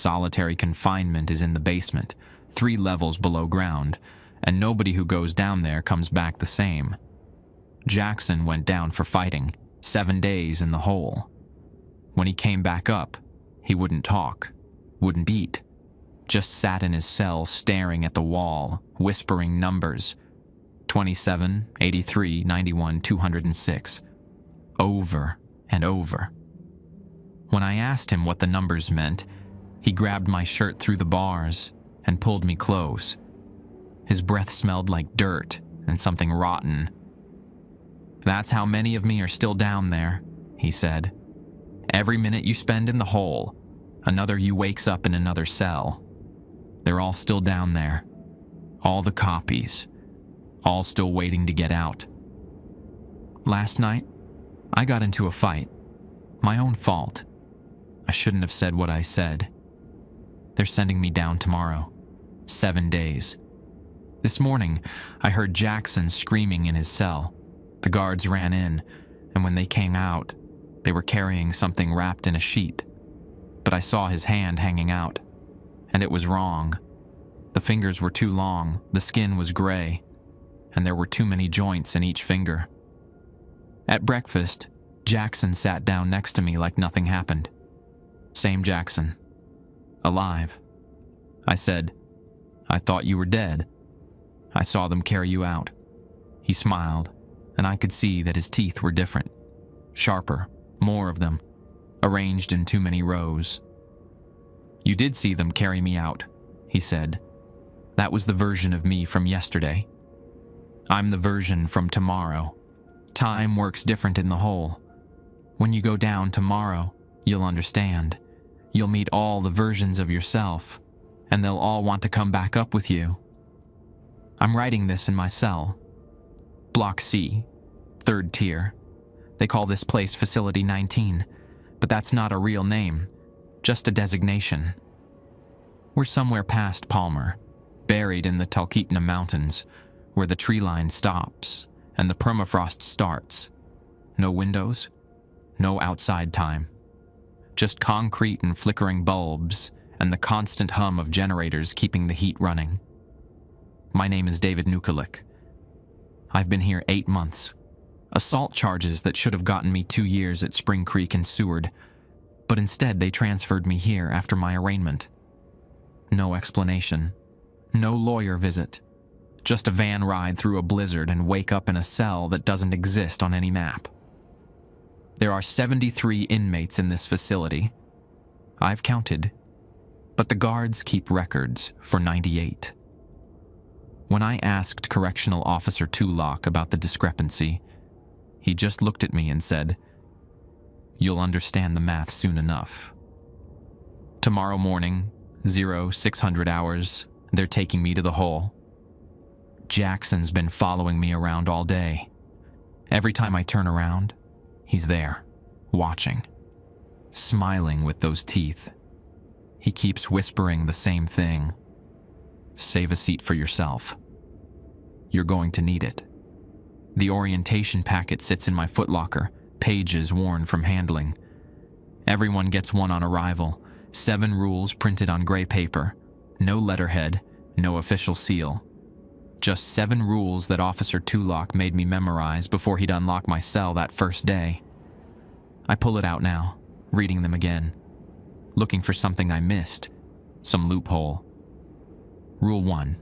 solitary confinement is in the basement, 3 levels below ground, and nobody who goes down there comes back the same. Jackson went down for fighting, 7 days in the hole. When he came back up, he wouldn't talk, wouldn't eat, just sat in his cell staring at the wall, whispering numbers, 27, 83, 91, 206, over and over. When I asked him what the numbers meant, he grabbed my shirt through the bars and pulled me close. His breath smelled like dirt and something rotten. "That's how many of me are still down there," he said. "Every minute you spend in the hole, another you wakes up in another cell. They're all still down there. All the copies. All still waiting to get out. Last night, I got into a fight. My own fault. I shouldn't have said what I said. They're sending me down tomorrow. 7 days. This morning, I heard Jackson screaming in his cell. The guards ran in, and when they came out, they were carrying something wrapped in a sheet. But I saw his hand hanging out, and it was wrong. The fingers were too long, the skin was gray, and there were too many joints in each finger. At breakfast, Jackson sat down next to me like nothing happened. Same Jackson. Alive. I said, "I thought you were dead. I saw them carry you out." He smiled, and I could see that his teeth were different. Sharper, more of them, arranged in too many rows. "You did see them carry me out," he said. "That was the version of me from yesterday. I'm the version from tomorrow. Time works different in the hole. When you go down tomorrow, you'll understand. You'll meet all the versions of yourself, and they'll all want to come back up with you. I'm writing this in my cell. Block C, 3rd tier. They call this place Facility 19, but that's not a real name, just a designation. We're somewhere past Palmer, buried in the Talkeetna Mountains, where the tree line stops and the permafrost starts. No windows, no outside time. Just concrete and flickering bulbs and the constant hum of generators keeping the heat running. My name is David Nukulik. I've been here 8 months. Assault charges that should have gotten me 2 years at Spring Creek and Seward, but instead they transferred me here after my arraignment. No explanation. No lawyer visit. Just a van ride through a blizzard and wake up in a cell that doesn't exist on any map. There are 73 inmates in this facility. I've counted, but the guards keep records for 98. When I asked Correctional Officer Tulloch about the discrepancy, he just looked at me and said, "You'll understand the math soon enough." Tomorrow morning, 0600 hours, they're taking me to the hole. Jackson's been following me around all day. Every time I turn around, he's there, watching, smiling with those teeth. He keeps whispering the same thing. "Save a seat for yourself. You're going to need it." The orientation packet sits in my footlocker, pages worn from handling. Everyone gets one on arrival, 7 rules printed on gray paper, no letterhead, no official seal. Just 7 rules that Officer Tulloch made me memorize before he'd unlock my cell that first day. I pull it out now, reading them again, looking for something I missed, some loophole. Rule 1.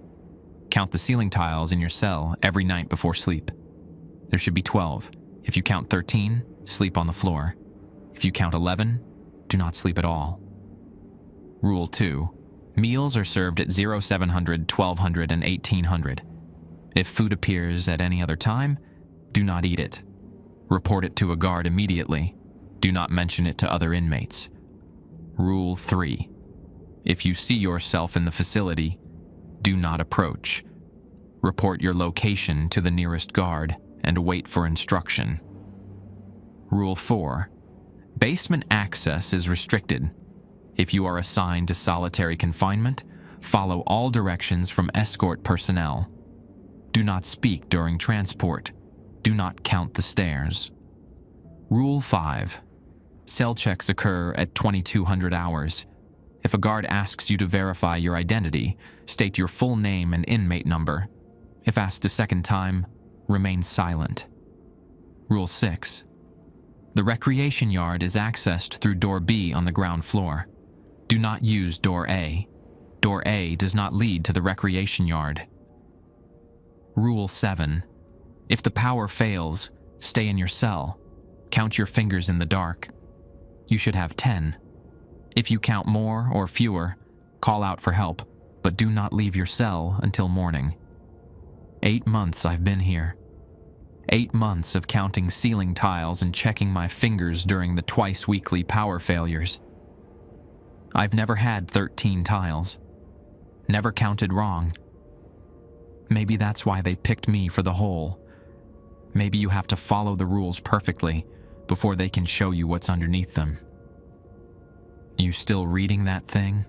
Count the ceiling tiles in your cell every night before sleep. There should be 12. If you count 13, sleep on the floor. If you count 11, do not sleep at all. Rule 2. Meals are served at 0700, 1200, and 1800. If food appears at any other time, do not eat it. Report it to a guard immediately. Do not mention it to other inmates. Rule 3. If you see yourself in the facility, do not approach. Report your location to the nearest guard and wait for instruction. Rule 4. Basement access is restricted. If you are assigned to solitary confinement, follow all directions from escort personnel. Do not speak during transport. Do not count the stairs. Rule 5. Cell checks occur at 2200 hours. If a guard asks you to verify your identity, state your full name and inmate number. If asked a second time, remain silent. Rule 6. The recreation yard is accessed through door B on the ground floor. Do not use door A. Door A does not lead to the recreation yard. Rule 7. If the power fails, stay in your cell. Count your fingers in the dark. You should have 10. If you count more or fewer, call out for help, but do not leave your cell until morning. 8 months I've been here. 8 months of counting ceiling tiles and checking my fingers during the twice-weekly power failures. I've never had 13 tiles. Never counted wrong. Maybe that's why they picked me for the hole. Maybe you have to follow the rules perfectly before they can show you what's underneath them. You still reading that thing?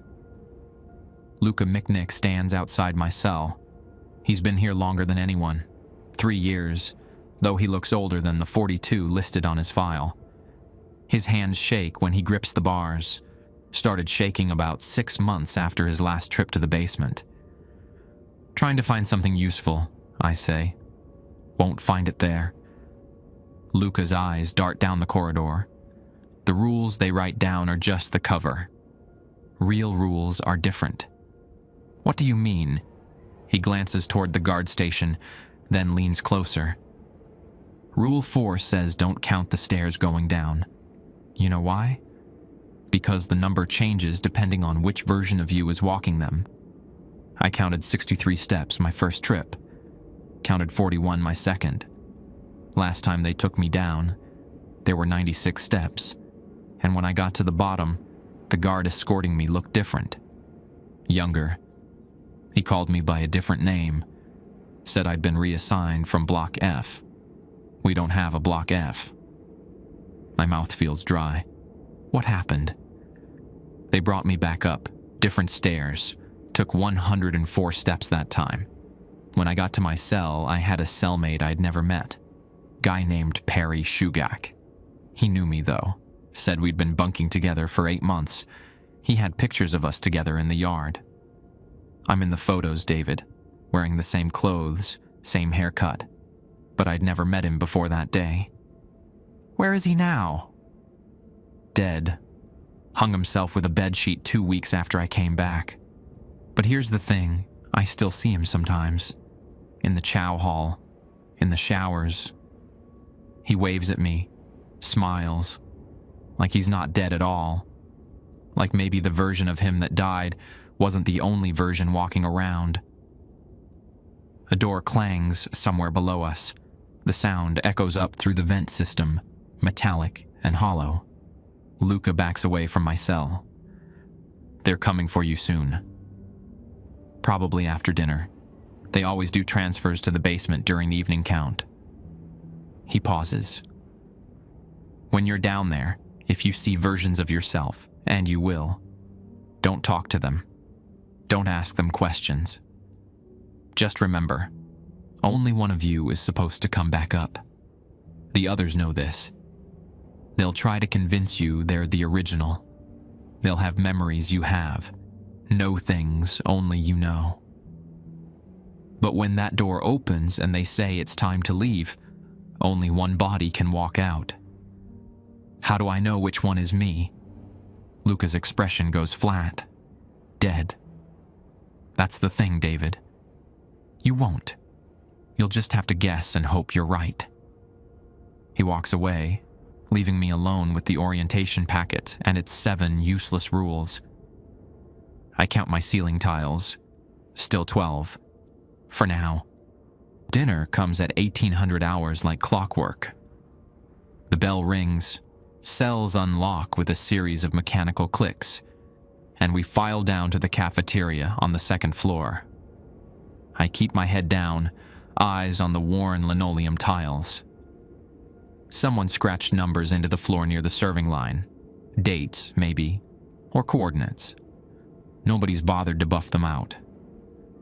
Luka Michnik stands outside my cell. He's been here longer than anyone. 3 years, though he looks older than the 42 listed on his file. His hands shake when he grips the bars. Started shaking about 6 months after his last trip to the basement. Trying to find something useful, I say. Won't find it there. Luka's eyes dart down the corridor. The rules they write down are just the cover. Real rules are different. What do you mean? He glances toward the guard station, then leans closer. Rule 4 says don't count the stairs going down. You know why? Because the number changes depending on which version of you is walking them. I counted 63 steps my first trip. Counted 41 my second. Last time they took me down, there were 96 steps. And when I got to the bottom, the guard escorting me looked different. Younger. He called me by a different name. Said I'd been reassigned from Block F. We don't have a Block F. My mouth feels dry. What happened? They brought me back up, different stairs. Took 104 steps that time. When I got to my cell, I had a cellmate I'd never met. Guy named Perry Shugak. He knew me, though. Said we'd been bunking together for 8 months. He had pictures of us together in the yard. I'm in the photos, David, wearing the same clothes, same haircut. But I'd never met him before that day. Where is he now? Dead. Hung himself with a bedsheet 2 weeks after I came back. But here's the thing, I still see him sometimes. In the chow hall, in the showers. He waves at me, smiles, like he's not dead at all. Like maybe the version of him that died wasn't the only version walking around. A door clangs somewhere below us. The sound echoes up through the vent system, metallic and hollow. Luka backs away from my cell. They're coming for you soon. Probably after dinner. They always do transfers to the basement during the evening count. He pauses. When you're down there, if you see versions of yourself, and you will, don't talk to them. Don't ask them questions. Just remember, only one of you is supposed to come back up. The others know this. They'll try to convince you they're the original. They'll have memories you have, know things only you know. But when that door opens and they say it's time to leave, only one body can walk out. How do I know which one is me? Luka's expression goes flat. Dead. That's the thing, David. You won't. You'll just have to guess and hope you're right. He walks away, leaving me alone with the orientation packet and its 7 useless rules. I count my ceiling tiles. Still 12. For now. Dinner comes at 1800 hours like clockwork. The bell rings, cells unlock with a series of mechanical clicks, and we file down to the cafeteria on the 2nd floor. I keep my head down, eyes on the worn linoleum tiles. Someone scratched numbers into the floor near the serving line. Dates, maybe, or coordinates. Nobody's bothered to buff them out.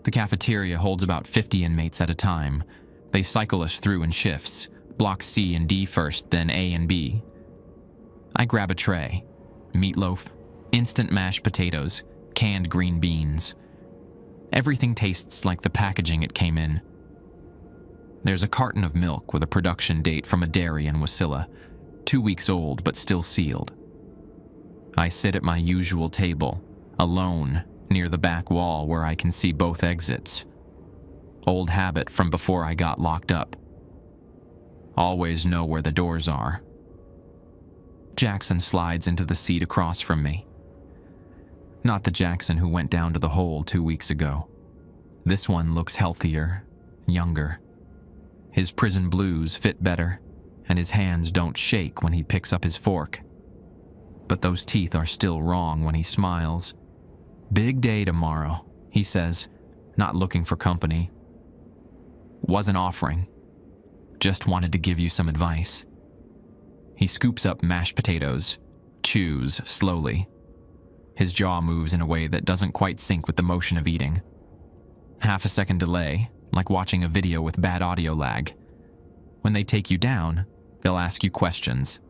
The cafeteria holds about 50 inmates at a time. They cycle us through in shifts, block C and D first, then A and B. I grab a tray, meatloaf, Instant mashed potatoes, canned green beans. Everything tastes like the packaging it came in. There's a carton of milk with a production date from a dairy in Wasilla, 2 weeks old but still sealed. I sit at my usual table, alone, near the back wall where I can see both exits. Old habit from before I got locked up. Always know where the doors are. Jackson slides into the seat across from me. Not the Jackson who went down to the hole 2 weeks ago. This one looks healthier, younger. His prison blues fit better, and his hands don't shake when he picks up his fork. But those teeth are still wrong when he smiles. "Big day tomorrow," he says, not looking for company. "Wasn't offering. Just wanted to give you some advice." He scoops up mashed potatoes, chews slowly. His jaw moves in a way that doesn't quite sync with the motion of eating. Half a second delay, like watching a video with bad audio lag. When they take you down, they'll ask you questions.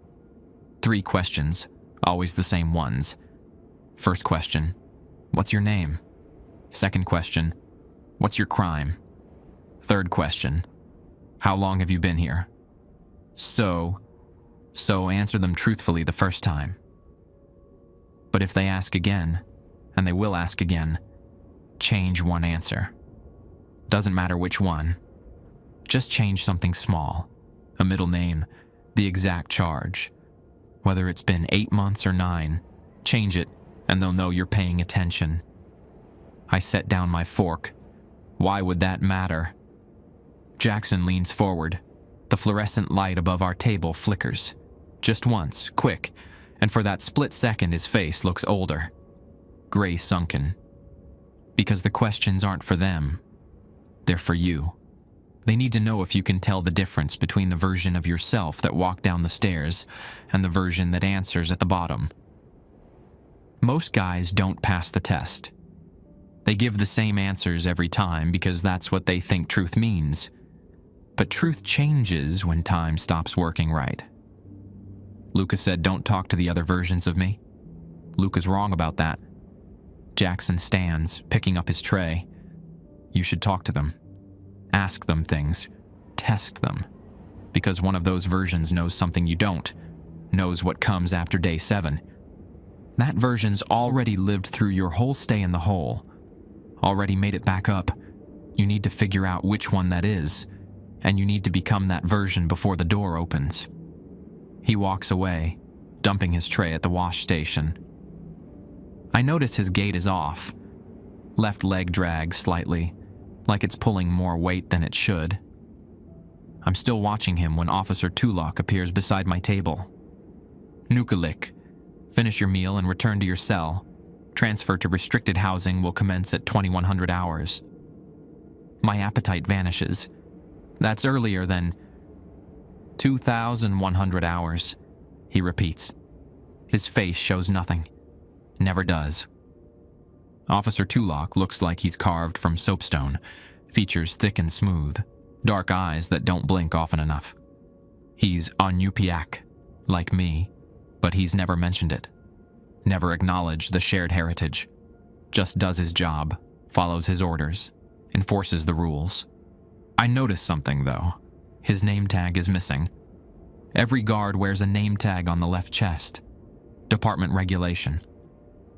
3 questions, always the same ones. First question, "What's your name?" Second question, "What's your crime?" Third question, "How long have you been here?" So answer them truthfully the first time. But if they ask again, and they will ask again, change one answer. Doesn't matter which one. Just change something small, a middle name, the exact charge. Whether it's been 8 months or 9, change it, and they'll know you're paying attention. I set down my fork. Why would that matter? Jackson leans forward. The fluorescent light above our table flickers. Just once, quick, and for that split second his face looks older. Gray sunken. Because the questions aren't for them. They're for you. They need to know if you can tell the difference between the version of yourself that walked down the stairs and the version that answers at the bottom. Most guys don't pass the test. They give the same answers every time because that's what they think truth means. But truth changes when time stops working right. Luca said don't talk to the other versions of me. Luca's wrong about that. Jackson stands, picking up his tray. You should talk to them. Ask them things. Test them. Because one of those versions knows something you don't. Knows what comes after day 7. That version's already lived through your whole stay in the hole. Already made it back up. You need to figure out which one that is. And you need to become that version before the door opens. He walks away, dumping his tray at the wash station. I notice his gait is off. Left leg drags slightly, like it's pulling more weight than it should. I'm still watching him when Officer Tulok appears beside my table. "Nukulik, finish your meal and return to your cell. Transfer to restricted housing will commence at 2100 hours. My appetite vanishes. That's earlier than 2,100 hours, he repeats. His face shows nothing. Never does. Officer Tulok looks like he's carved from soapstone, features thick and smooth, dark eyes that don't blink often enough. He's Onupiak, like me, but he's never mentioned it. Never acknowledged the shared heritage. Just does his job, follows his orders, enforces the rules. I notice something, though. His name tag is missing. Every guard wears a name tag on the left chest. Department regulation.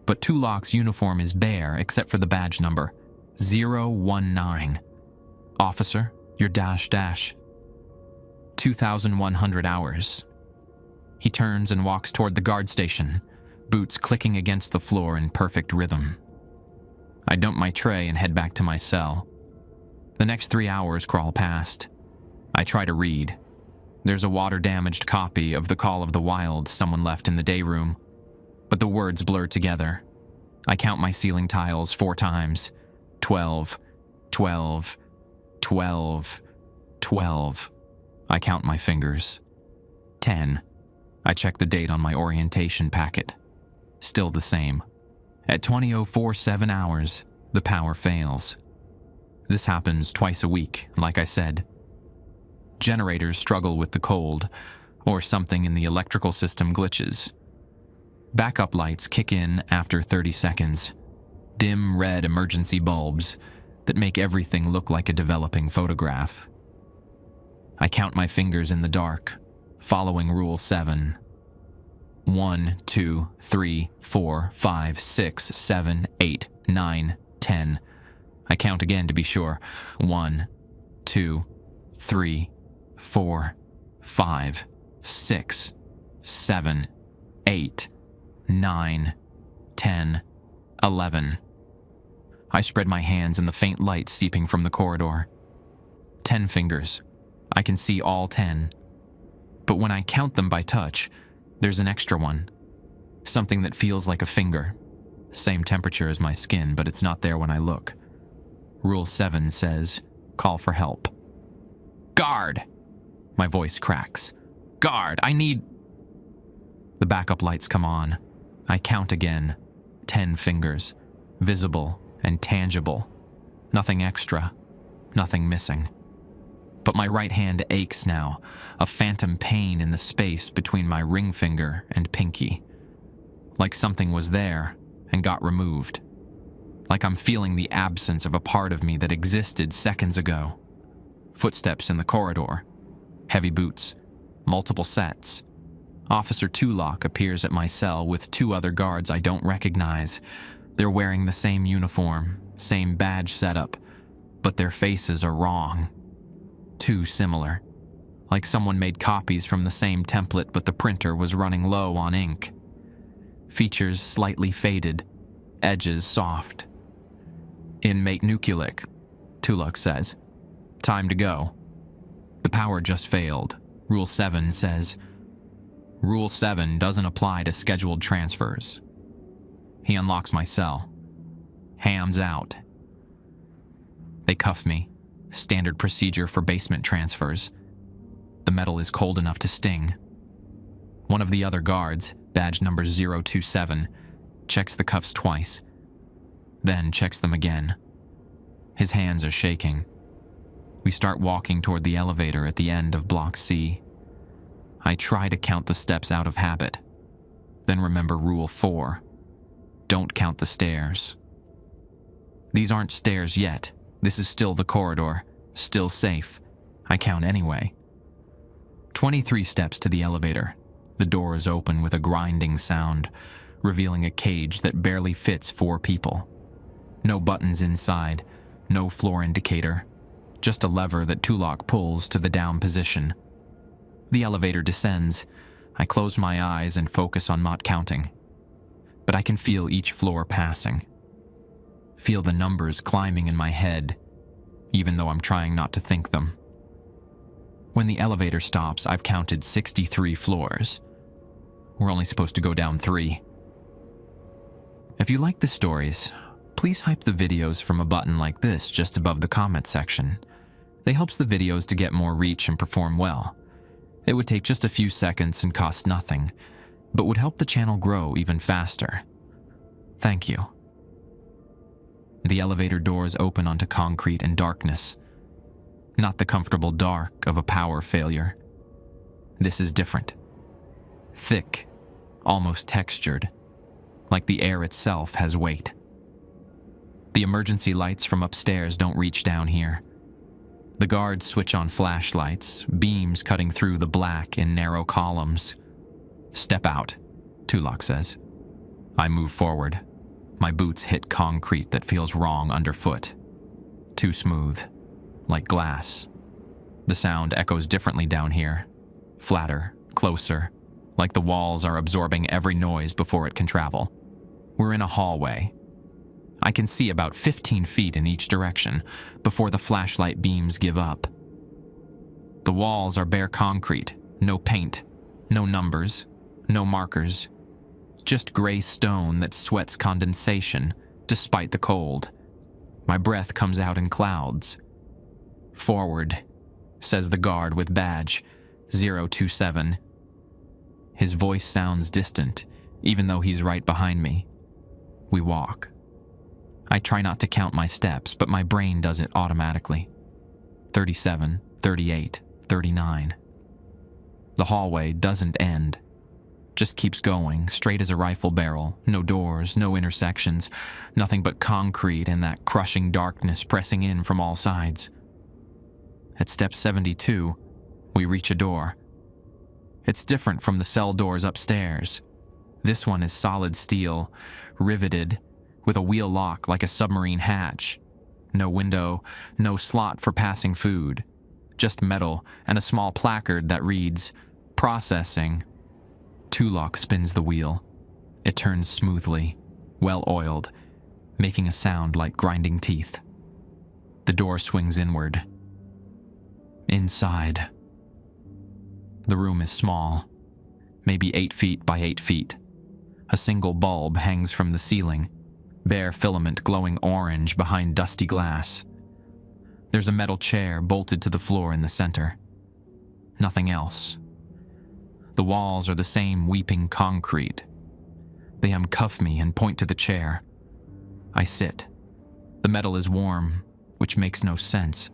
But Tulok's uniform is bare except for the badge number, 019. Officer, your dash. 2,100 hours. He turns and walks toward the guard station, boots clicking against the floor in perfect rhythm. I dump my tray and head back to my cell. The next 3 hours crawl past. I try to read. There's a water-damaged copy of The Call of the Wild someone left in the day room, but the words blur together. I count my ceiling tiles 4 times. 12, 12, 12, 12. I count my fingers. 10. I check the date on my orientation packet. Still the same. At 20:47 hours, the power fails. This happens twice a week, like I said. Generators struggle with the cold, or something in the electrical system glitches. Backup lights kick in after 30 seconds. Dim red emergency bulbs that make everything look like a developing photograph. I count my fingers in the dark, following Rule 7. 1, 2, 3, 4, 5, 6, 7, 8, 9, 10. I count again to be sure. 1, 2, 3, 4, 5, 6, 7, 8, 9, 10, 11. I spread my hands in the faint light seeping from the corridor. 10 fingers. I can see all 10. But when I count them by touch, there's an extra one. Something that feels like a finger. Same temperature as my skin, but it's not there when I look. Rule 7 says, call for help. Guard! My voice cracks. Guard, I need... The backup lights come on. I count again. 10 fingers. Visible and tangible. Nothing extra. Nothing missing. But my right hand aches now, a phantom pain in the space between my ring finger and pinky. Like something was there and got removed. Like I'm feeling the absence of a part of me that existed seconds ago. Footsteps in the corridor. Heavy boots. Multiple sets. Officer Tulloch appears at my cell with 2 other guards I don't recognize. They're wearing the same uniform, same badge setup, but their faces are wrong. Too similar. Like someone made copies from the same template, but the printer was running low on ink. Features slightly faded, edges soft. Inmate Nucleic, Tulloch says. Time to go. The power just failed. Rule 7 says, Rule 7 doesn't apply to scheduled transfers. He unlocks my cell. Hands out. They cuff me. Standard procedure for basement transfers. The metal is cold enough to sting. One of the other guards, badge number 027, checks the cuffs twice, then checks them again. His hands are shaking. We start walking toward the elevator at the end of Block C. I try to count the steps out of habit, then remember Rule 4. Don't count the stairs. These aren't stairs yet. This is still the corridor, still safe. I count anyway. 23 steps to the elevator. The door is open with a grinding sound, revealing a cage that barely fits 4 people. No buttons inside, no floor indicator, just a lever that Tulloch pulls to the down position. The elevator descends. I close my eyes and focus on not counting. But I can feel each floor passing. Feel the numbers climbing in my head, even though I'm trying not to think them. When the elevator stops, I've counted 63 floors. We're only supposed to go down 3. If you like the stories, please hype the videos from a button like this just above the comment section. They helps the videos to get more reach and perform well. It would take just a few seconds and cost nothing, but would help the channel grow even faster. Thank you. The elevator doors open onto concrete and darkness. Not the comfortable dark of a power failure. This is different. Thick, almost textured, like the air itself has weight. The emergency lights from upstairs don't reach down here. The guards switch on flashlights, beams cutting through the black in narrow columns. Step out, Tulloch says. I move forward. My boots hit concrete that feels wrong underfoot. Too smooth, like glass. The sound echoes differently down here. Flatter, closer, like the walls are absorbing every noise before it can travel. We're in a hallway. I can see about 15 feet in each direction before the flashlight beams give up. The walls are bare concrete, no paint, no numbers, no markers. Just gray stone that sweats condensation, despite the cold. My breath comes out in clouds. Forward, says the guard with badge 027. His voice sounds distant, even though he's right behind me. We walk. I try not to count my steps, but my brain does it automatically. 37, 38, 39. The hallway doesn't end. Just keeps going, straight as a rifle barrel, no doors, no intersections, nothing but concrete and that crushing darkness pressing in from all sides. At step 72, we reach a door. It's different from the cell doors upstairs. This one is solid steel, riveted, with a wheel lock like a submarine hatch. No window, no slot for passing food. Just metal and a small placard that reads, "Processing." Tulok spins the wheel. It turns smoothly, well-oiled, making a sound like grinding teeth. The door swings inward. Inside. The room is small, maybe 8 feet by 8 feet. A single bulb hangs from the ceiling, bare filament glowing orange behind dusty glass. There's a metal chair bolted to the floor in the center. Nothing else. The walls are the same weeping concrete. They uncuff me and point to the chair. I sit. The metal is warm, which makes no sense.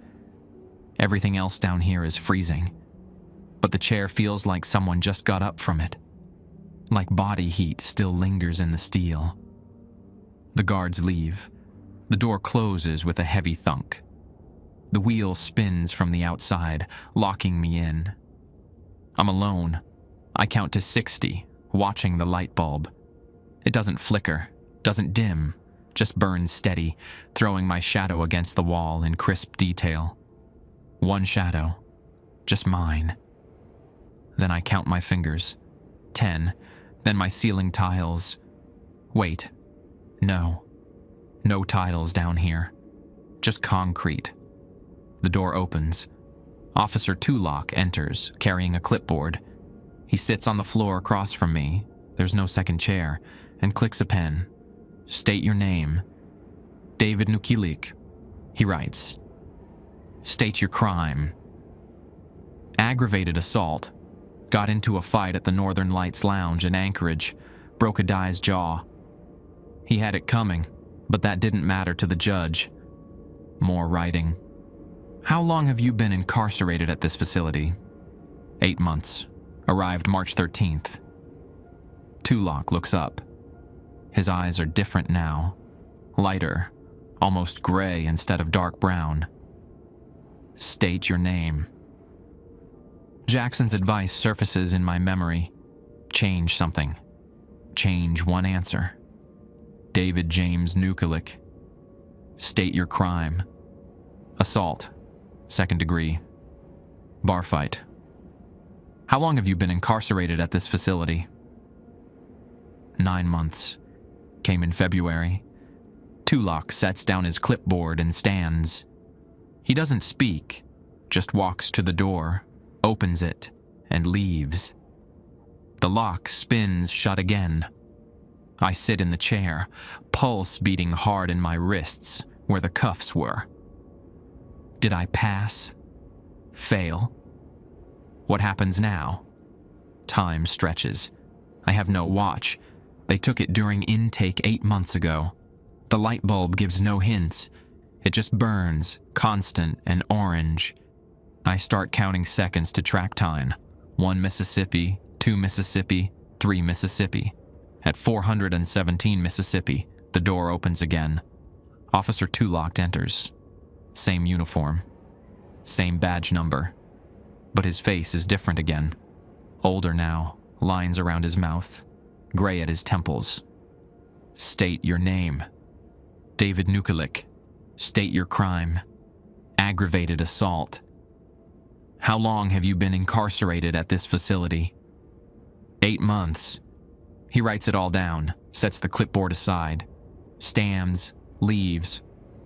Everything else down here is freezing. But the chair feels like someone just got up from it. Like body heat still lingers in the steel. The guards leave. The door closes with a heavy thunk. The wheel spins from the outside, locking me in. I'm alone. I count to 60, watching the light bulb. It doesn't flicker, doesn't dim, just burns steady, throwing my shadow against the wall in crisp detail. One shadow, just mine. Then I count my fingers. 10, then my ceiling tiles. Wait, no. No tiles down here. Just concrete. The door opens. Officer Tulok enters, carrying a clipboard. He sits on the floor across from me, there's no second chair, and clicks a pen. State your name. David Nukilik, he writes. State your crime. Aggravated assault. Got into a fight at the Northern Lights Lounge in Anchorage. Broke a guy's jaw. He had it coming, but that didn't matter to the judge. More writing. How long have you been incarcerated at this facility? 8 months. Arrived March 13th. Tulok looks up. His eyes are different now. Lighter, almost gray instead of dark brown. State your name. Jackson's advice surfaces in my memory. Change something. Change one answer. David James Nukilik. State your crime. Assault. 2nd degree. Bar fight. How long have you been incarcerated at this facility? 9 months. Came in February. Tulok sets down his clipboard and stands. He doesn't speak, just walks to the door, opens it, and leaves. The lock spins shut again. I sit in the chair, pulse beating hard in my wrists where the cuffs were. Did I pass? Fail? What happens now? Time stretches. I have no watch. They took it during intake 8 months ago. The light bulb gives no hints. It just burns, constant and orange. I start counting seconds to track time. 1 Mississippi, 2 Mississippi, 3 Mississippi. At 417 Mississippi, the door opens again. Officer Tulok enters. Same uniform. Same badge number. But his face is different again. Older now, lines around his mouth, gray at his temples. State your name. David Nukilik. State your crime. Aggravated assault. How long have you been incarcerated at this facility? 8 months. He writes it all down, sets the clipboard aside, stands, leaves.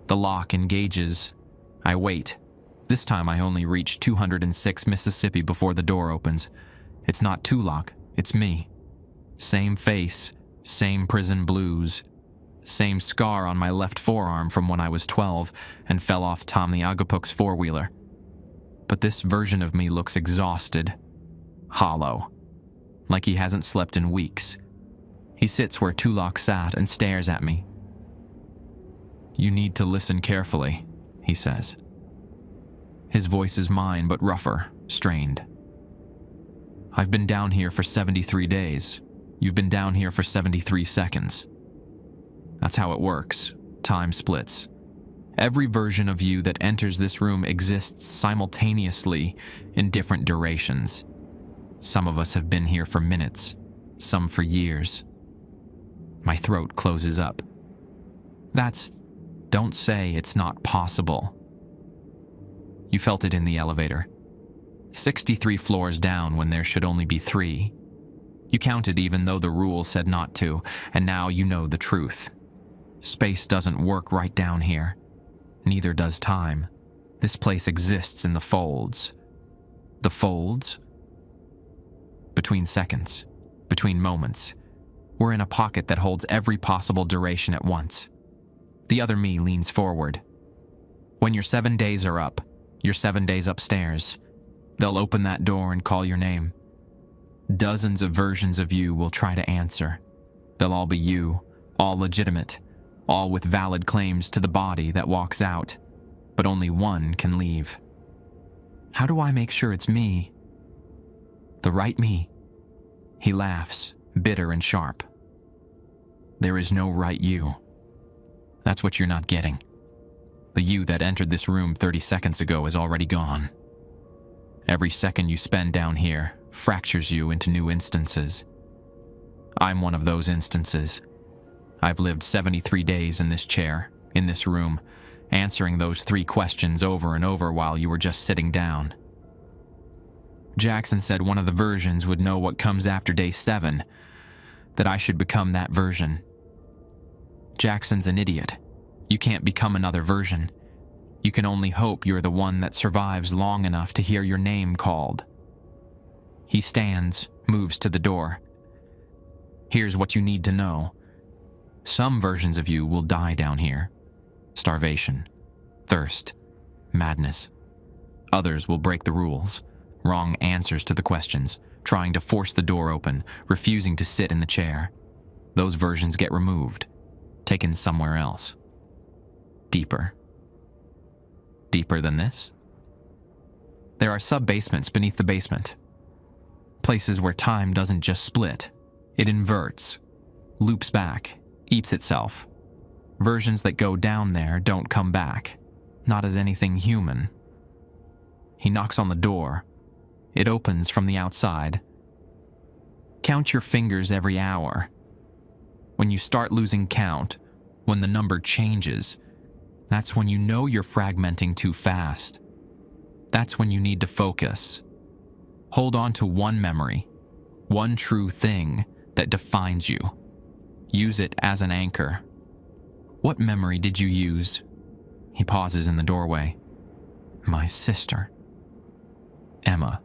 The lock engages. I wait. This time I only reach 206 Mississippi before the door opens. It's not Tulok, it's me. Same face, same prison blues, same scar on my left forearm from when I was 12 and fell off Tom the Agapuk's four-wheeler. But this version of me looks exhausted, hollow, like he hasn't slept in weeks. He sits where Tulok sat and stares at me. You need to listen carefully, he says. His voice is mine, but rougher, strained. I've been down here for 73 days, You've been down here for 73 seconds. That's how it works. Time splits. Every version of you that enters this room exists simultaneously in different durations. Some of us have been here for minutes, some for years. My throat closes up. Don't say it's not possible. You felt it in the elevator. 63 floors down when there should only be 3. You counted even though the rule said not to, and now you know the truth. Space doesn't work right down here. Neither does time. This place exists in the folds. The folds? Between seconds, between moments. We're in a pocket that holds every possible duration at once. The other me leans forward. When your 7 days are up, you're 7 days upstairs. They'll open that door and call your name. Dozens of versions of you will try to answer. They'll all be you, all legitimate, all with valid claims to the body that walks out, but only one can leave. How do I make sure it's me? The right me? He laughs, bitter and sharp. There is no right you. That's what you're not getting. The you that entered this room 30 seconds ago is already gone. Every second you spend down here fractures you into new instances. I'm one of those instances. I've lived 73 days in this chair, in this room, answering those 3 questions over and over while you were just sitting down. Jackson said one of the versions would know what comes after day 7, that I should become that version. Jackson's an idiot. You can't become another version. You can only hope you're the one that survives long enough to hear your name called. He stands, moves to the door. Here's what you need to know. Some versions of you will die down here. Starvation, thirst, madness. Others will break the rules, wrong answers to the questions, trying to force the door open, refusing to sit in the chair. Those versions get removed, taken somewhere else. Deeper. Deeper than this? There are sub-basements beneath the basement. Places where time doesn't just split, it inverts, loops back, eats itself. Versions that go down there don't come back, not as anything human. He knocks on the door. It opens from the outside. Count your fingers every hour. When you start losing count, when the number changes, that's when you know you're fragmenting too fast. That's when you need to focus. Hold on to one memory, one true thing that defines you. Use it as an anchor. What memory did you use? He pauses in the doorway. My sister. Emma.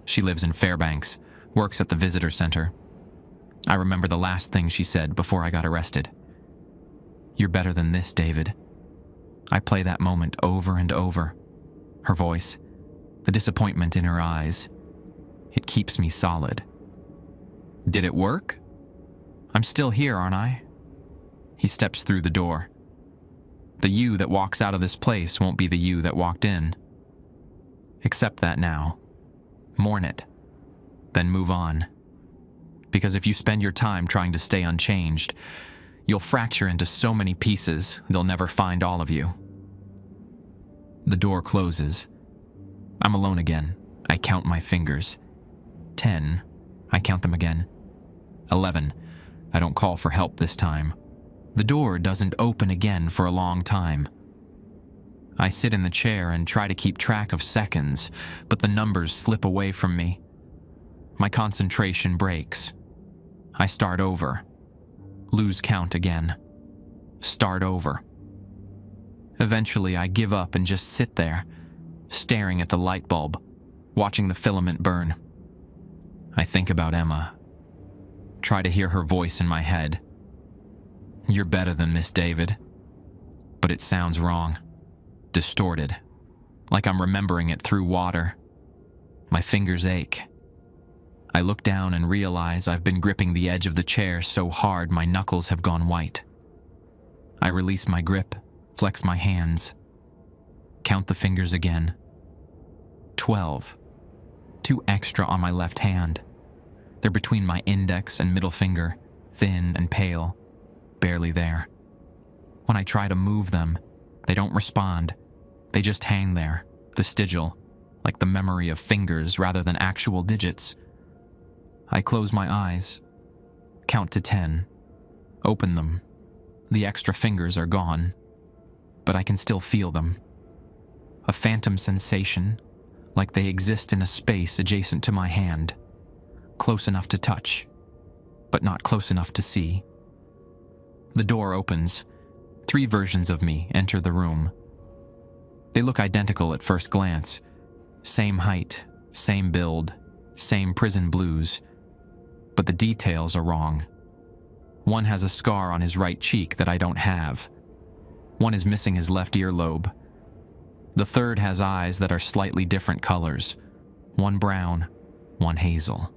She lives in Fairbanks, works at the visitor center. I remember the last thing she said before I got arrested. You're better than this, David. I play that moment over and over. Her voice, the disappointment in her eyes. It keeps me solid. Did it work? I'm still here, aren't I? He steps through the door. The you that walks out of this place won't be the you that walked in. Accept that now. Mourn it. Then move on. Because if you spend your time trying to stay unchanged, you'll fracture into so many pieces they'll never find all of you. The door closes. I'm alone again. I count my fingers. 10. I count them again. 11. I don't call for help this time. The door doesn't open again for a long time. I sit in the chair and try to keep track of seconds, but the numbers slip away from me. My concentration breaks. I start over. Lose count again. Start over. Eventually, I give up and just sit there, staring at the light bulb, watching the filament burn. I think about Emma. Try to hear her voice in my head. You're better than Miss David. But it sounds wrong. Distorted. Like I'm remembering it through water. My fingers ache. I look down and realize I've been gripping the edge of the chair so hard my knuckles have gone white. I release my grip, flex my hands. Count the fingers again. 12. 2 extra on my left hand. They're between my index and middle finger, thin and pale, barely there. When I try to move them, they don't respond. They just hang there, vestigial, like the memory of fingers rather than actual digits. I close my eyes, count to 10, open them. The extra fingers are gone, but I can still feel them. A phantom sensation, like they exist in a space adjacent to my hand, close enough to touch, but not close enough to see. The door opens. 3 versions of me enter the room. They look identical at first glance. Same height, same build, same prison blues. But the details are wrong. One has a scar on his right cheek that I don't have. One is missing his left earlobe. The third has eyes that are slightly different colors. One brown, one hazel.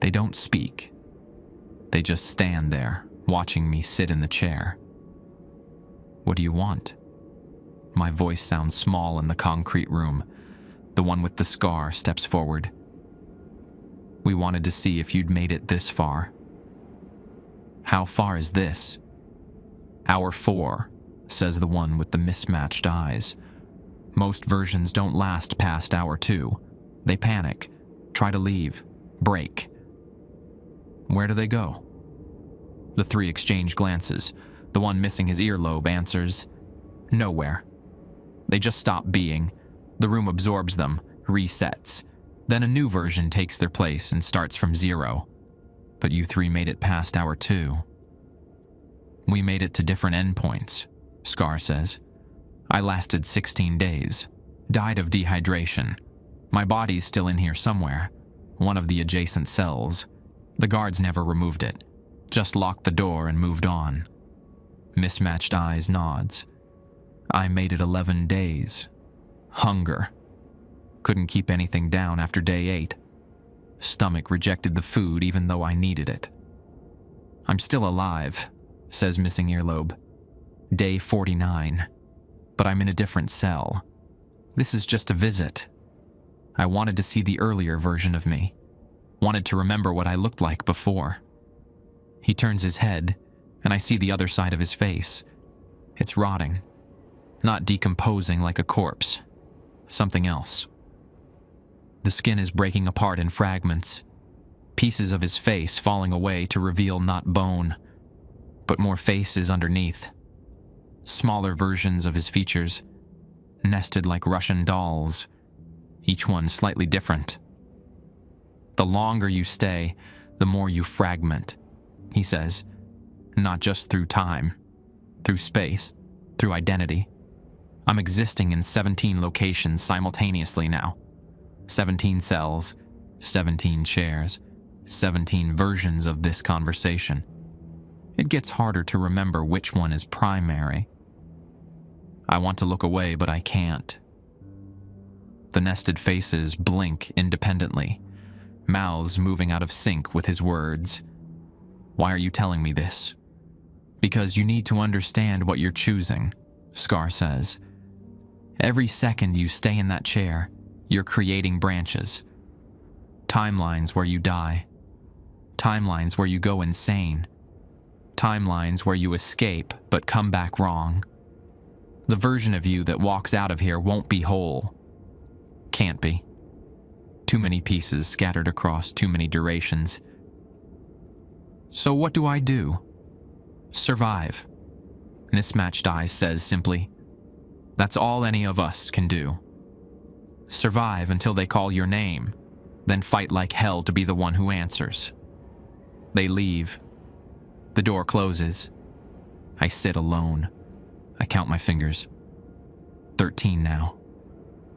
They don't speak. They just stand there, watching me sit in the chair. What do you want? My voice sounds small in the concrete room. The one with the scar steps forward. We wanted to see if you'd made it this far. How far is this? Hour 4, says the one with the mismatched eyes. Most versions don't last past hour 2. They panic, try to leave, break. Where do they go? The 3 exchange glances. The one missing his earlobe answers, nowhere. They just stop being. The room absorbs them, resets. Then a new version takes their place and starts from 0. But you 3 made it past hour 2. We made it to different endpoints, Scar says. I lasted 16 days, died of dehydration. My body's still in here somewhere, one of the adjacent cells. The guards never removed it, just locked the door and moved on. Mismatched eyes nods. I made it 11 days. Hunger. Couldn't keep anything down after day 8. Stomach rejected the food even though I needed it. I'm still alive, says missing earlobe. Day 49. But I'm in a different cell. This is just a visit. I wanted to see the earlier version of me. Wanted to remember what I looked like before. He turns his head, and I see the other side of his face. It's rotting. Not decomposing like a corpse. Something else. The skin is breaking apart in fragments. Pieces of his face falling away to reveal not bone, but more faces underneath. Smaller versions of his features, nested like Russian dolls, each one slightly different. The longer you stay, the more you fragment, he says. Not just through time, through space, through identity. I'm existing in 17 locations simultaneously now. 17 cells, 17 chairs, 17 versions of this conversation. It gets harder to remember which one is primary. I want to look away, but I can't. The nested faces blink independently, mouths moving out of sync with his words. Why are you telling me this? Because you need to understand what you're choosing, Scar says. Every second you stay in that chair, you're creating branches. Timelines where you die. Timelines where you go insane. Timelines where you escape but come back wrong. The version of you that walks out of here won't be whole. Can't be. Too many pieces scattered across too many durations. So what do I do? Survive. Mismatched Eyes says simply. That's all any of us can do. Survive until they call your name, then fight like hell to be the one who answers. They leave. The door closes. I sit alone. I count my fingers. 13 now.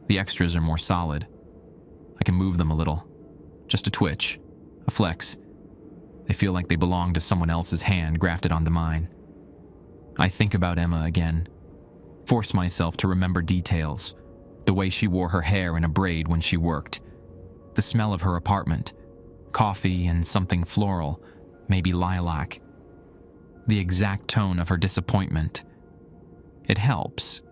The extras are more solid. I can move them a little. Just a twitch, a flex. They feel like they belong to someone else's hand grafted onto mine. I think about Emma again. Force myself to remember details. The way she wore her hair in a braid when she worked. The smell of her apartment. Coffee and something floral, maybe lilac. The exact tone of her disappointment. It helps.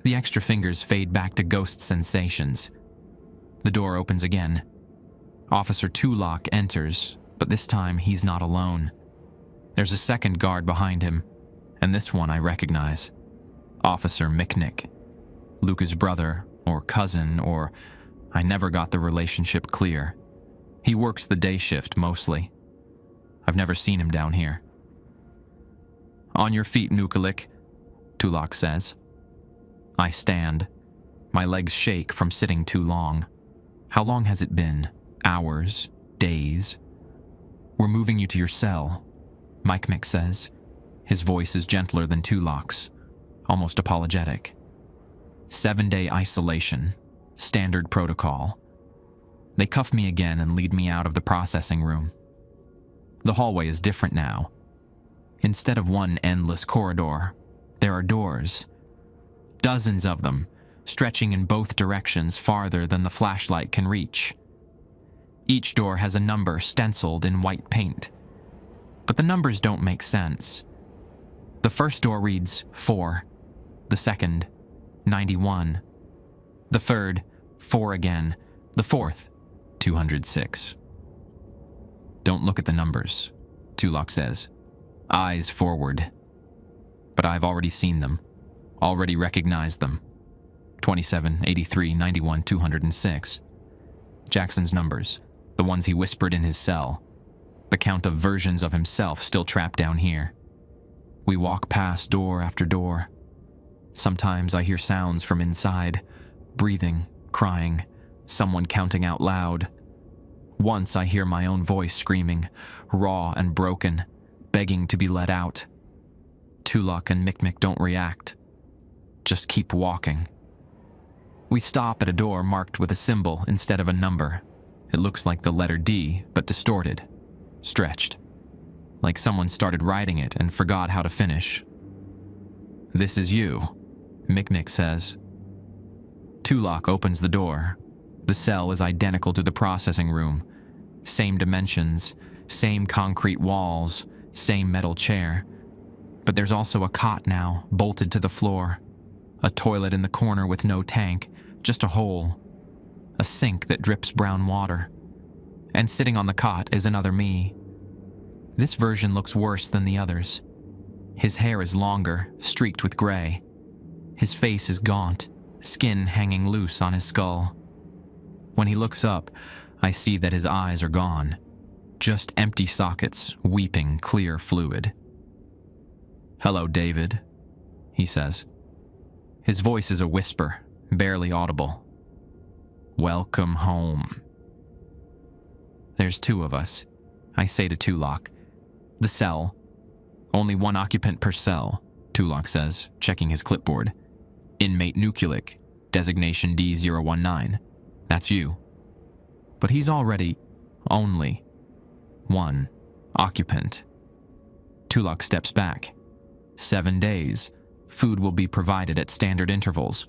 The extra fingers fade back to ghost sensations. The door opens again. Officer Tulak enters, but this time he's not alone. There's a second guard behind him, and this one I recognize. Officer Miknik. Luca's brother, or cousin, or I never got the relationship clear. He works the day shift mostly. I've never seen him down here. On your feet, Nukulik, Tulak says. I stand. My legs shake from sitting too long. How long has it been? Hours? Days? We're moving you to your cell, Miknik says. His voice is gentler than Tulak's, almost apologetic. 7-day isolation, standard protocol. They cuff me again and lead me out of the processing room. The hallway is different now. Instead of one endless corridor, there are doors. Dozens of them, stretching in both directions farther than the flashlight can reach. Each door has a number stenciled in white paint. But the numbers don't make sense. The first door reads 4, the second, 91, the third, 4 again, the fourth, 206. Don't look at the numbers, Tulak says, eyes forward. But I've already seen them, already recognized them. 27, 83, 91, 206. Jackson's numbers, the ones he whispered in his cell, the count of versions of himself still trapped down here. We walk past door after door. Sometimes I hear sounds from inside, breathing, crying, someone counting out loud. Once I hear my own voice screaming, raw and broken, begging to be let out. Tulak and Miknik don't react. Just keep walking. We stop at a door marked with a symbol instead of a number. It looks like the letter D, but distorted, stretched. Like someone started writing it and forgot how to finish. This is you, Miknik says. Tulak opens the door. The cell is identical to the processing room. Same dimensions, same concrete walls, same metal chair. But there's also a cot now, bolted to the floor. A toilet in the corner with no tank, just a hole. A sink that drips brown water. And sitting on the cot is another me. This version looks worse than the others. His hair is longer, streaked with gray. His face is gaunt, skin hanging loose on his skull. When he looks up, I see that his eyes are gone. Just empty sockets, weeping clear fluid. "Hello, David," he says. His voice is a whisper, barely audible. "Welcome home." There's 2 of us, I say to Tulak. The cell. Only 1 occupant per cell, Tulak says, checking his clipboard. Inmate Nukulik, designation D019. That's you. But he's already only 1 occupant. Tulak steps back. 7 days. Food will be provided at standard intervals.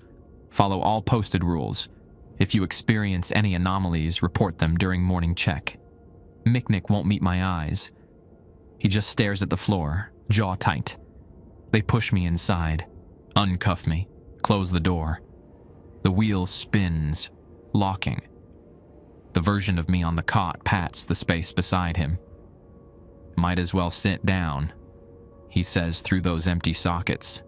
Follow all posted rules. If you experience any anomalies, report them during morning check. Miknik won't meet my eyes. He just stares at the floor, jaw tight. They push me inside, uncuff me, close the door. The wheel spins, locking. The version of me on the cot pats the space beside him. "Might as well sit down," he says through those empty sockets.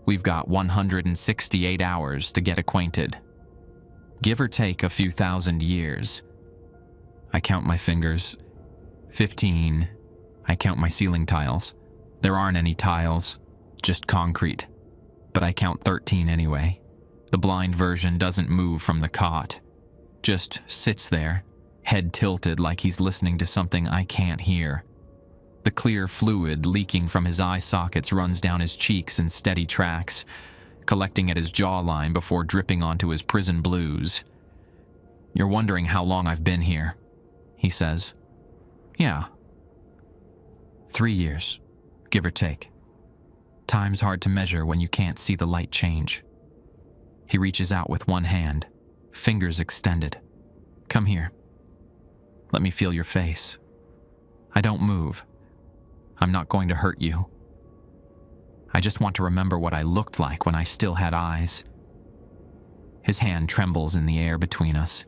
"We've got 168 hours to get acquainted. Give or take a few thousand years." I count my fingers. 15. I count my ceiling tiles. There aren't any tiles, just concrete. But I count 13 anyway. The blind version doesn't move from the cot. Just sits there, head tilted like he's listening to something I can't hear. The clear fluid leaking from his eye sockets runs down his cheeks in steady tracks, collecting at his jawline before dripping onto his prison blues. "You're wondering how long I've been here," he says. "Yeah. 3 years, give or take. Time's hard to measure when you can't see the light change." He reaches out with one hand, fingers extended. "Come here. Let me feel your face. I don't move. I'm not going to hurt you. I just want to remember what I looked like when I still had eyes." His hand trembles in the air between us.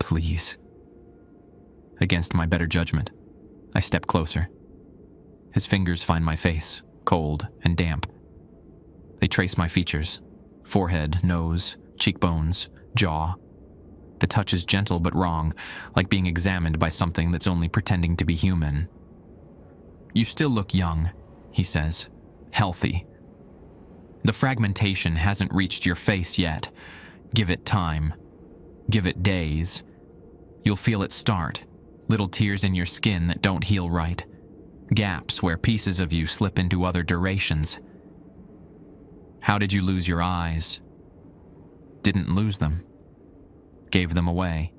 Please. Against my better judgment, I step closer. His fingers find my face, cold and damp. They trace my features: forehead, nose, cheekbones, jaw. The touch is gentle but wrong, like being examined by something that's only pretending to be human. You still look young, he says. Healthy. The fragmentation hasn't reached your face yet. Give it time. Give it days. You'll feel it start. Little tears in your skin that don't heal right. Gaps where pieces of you slip into other durations. How did you lose your eyes? Didn't lose them. Gave them away.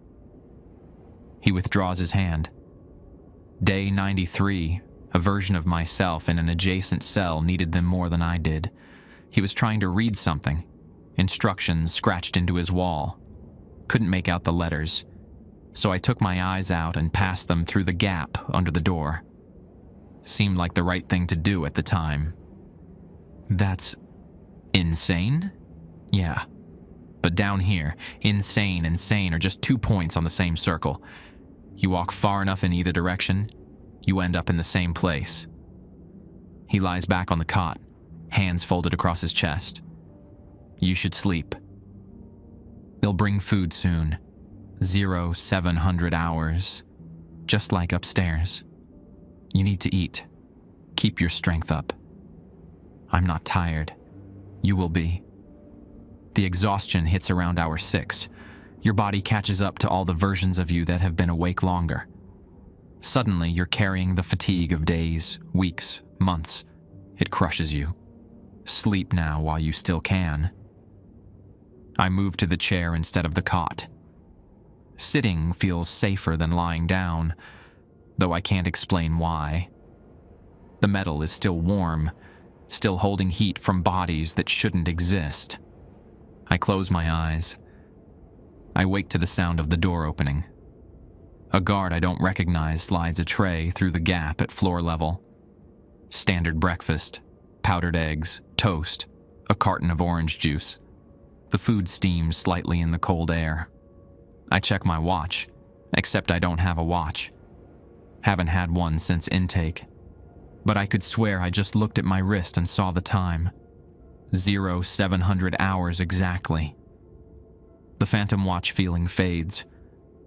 He withdraws his hand. Day 93, a version of myself in an adjacent cell needed them more than I did. He was trying to read something. Instructions scratched into his wall. Couldn't make out the letters. So I took my eyes out and passed them through the gap under the door. Seemed like the right thing to do at the time. That's insane? Yeah. But down here, insane and sane are just 2 points on the same circle. You walk far enough in either direction, you end up in the same place. He lies back on the cot, hands folded across his chest. You should sleep. They'll bring food soon. 0700 hours. Just like upstairs. You need to eat. Keep your strength up. I'm not tired. You will be. The exhaustion hits around hour 6. Your body catches up to all the versions of you that have been awake longer. Suddenly, you're carrying the fatigue of days, weeks, months. It crushes you. Sleep now while you still can. I move to the chair instead of the cot. Sitting feels safer than lying down, though I can't explain why. The metal is still warm, still holding heat from bodies that shouldn't exist. I close my eyes. I wake to the sound of the door opening. A guard I don't recognize slides a tray through the gap at floor level. Standard breakfast, powdered eggs, toast, a carton of orange juice. The food steams slightly in the cold air. I check my watch, except I don't have a watch. Haven't had one since intake. But I could swear I just looked at my wrist and saw the time. 0700 hours exactly. The phantom watch feeling fades.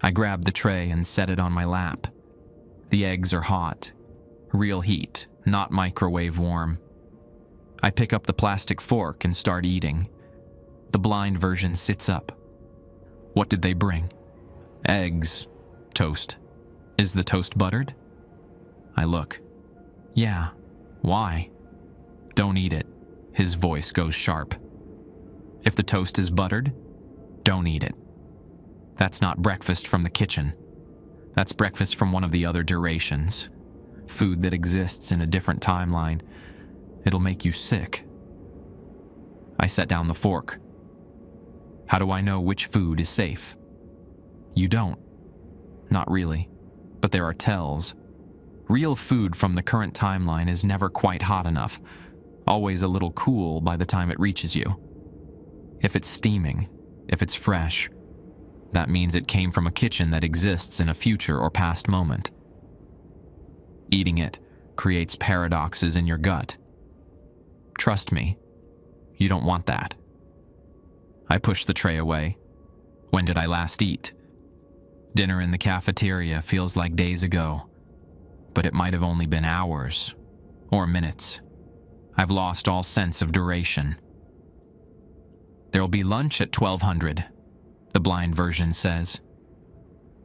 I grab the tray and set it on my lap. The eggs are hot. Real heat, not microwave warm. I pick up the plastic fork and start eating. The blind version sits up. What did they bring? Eggs. Toast. Is the toast buttered? I look. Yeah. Why? Don't eat it. His voice goes sharp. If the toast is buttered, don't eat it. That's not breakfast from the kitchen. That's breakfast from one of the other durations. Food that exists in a different timeline. It'll make you sick. I set down the fork. How do I know which food is safe? You don't. Not really. But there are tells. Real food from the current timeline is never quite hot enough. Always a little cool by the time it reaches you. If it's steaming, if it's fresh, that means it came from a kitchen that exists in a future or past moment. Eating it creates paradoxes in your gut. Trust me, you don't want that. I push the tray away. When did I last eat? Dinner in the cafeteria feels like days ago, but it might have only been hours or minutes. I've lost all sense of duration. There'll be lunch at 1200, the blind version says.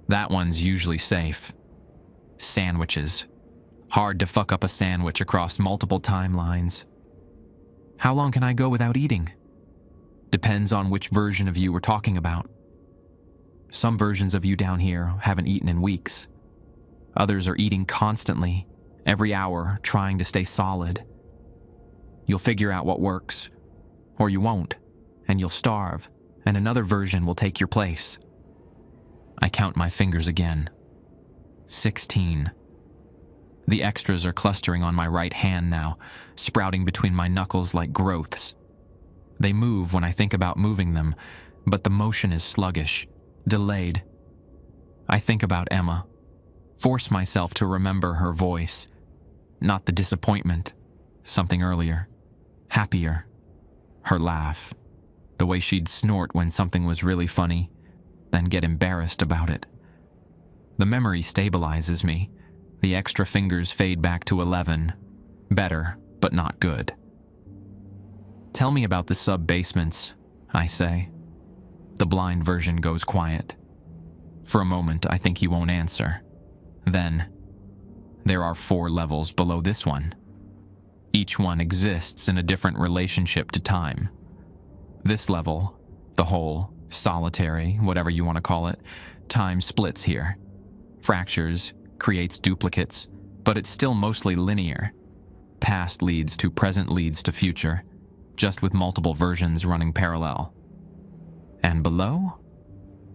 That one's usually safe. Sandwiches. Hard to fuck up a sandwich across multiple timelines. How long can I go without eating? Depends on which version of you we're talking about. Some versions of you down here haven't eaten in weeks. Others are eating constantly, every hour, trying to stay solid. You'll figure out what works, or you won't, and you'll starve, and another version will take your place. I count my fingers again. 16. The extras are clustering on my right hand now, sprouting between my knuckles like growths. They move when I think about moving them, but the motion is sluggish, delayed. I think about Emma, force myself to remember her voice, not the disappointment, something earlier, happier, her laugh, the way she'd snort when something was really funny, then get embarrassed about it. The memory stabilizes me. The extra fingers fade back to 11. Better, but not good. Tell me about the sub-basements, I say. The blind version goes quiet. For a moment, I think he won't answer. Then, there are 4 levels below this one. Each one exists in a different relationship to time. This level, the whole, solitary, whatever you want to call it, time splits here. Fractures, creates duplicates, but it's still mostly linear. Past leads to present leads to future, just with multiple versions running parallel. And below?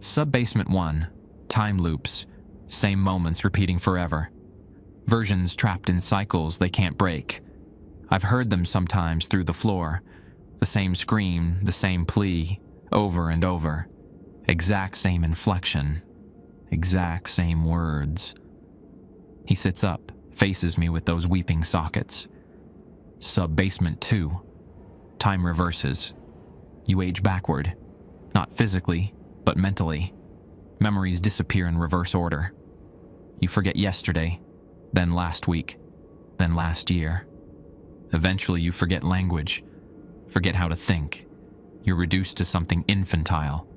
Sub-basement 1, time loops, same moments repeating forever. Versions trapped in cycles they can't break. I've heard them sometimes through the floor. The same scream, the same plea, over and over. Exact same inflection. Exact same words. He sits up, faces me with those weeping sockets. Sub-basement 2. Time reverses. You age backward. Not physically, but mentally. Memories disappear in reverse order. You forget yesterday, then last week, then last year. Eventually you forget language, forget how to think. You're reduced to something infantile,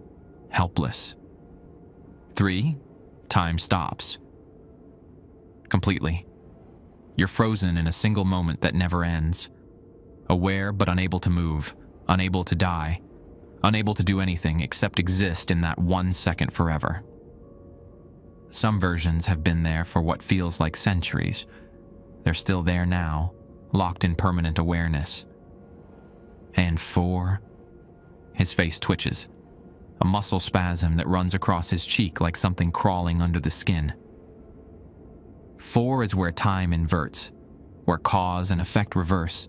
helpless. 3. Time stops. Completely. You're frozen in a single moment that never ends. Aware but unable to move, unable to die, unable to do anything except exist in that 1 second forever. Some versions have been there for what feels like centuries. They're still there now, locked in permanent awareness. And 4. His face twitches, a muscle spasm that runs across his cheek like something crawling under the skin. 4 is where time inverts, where cause and effect reverse,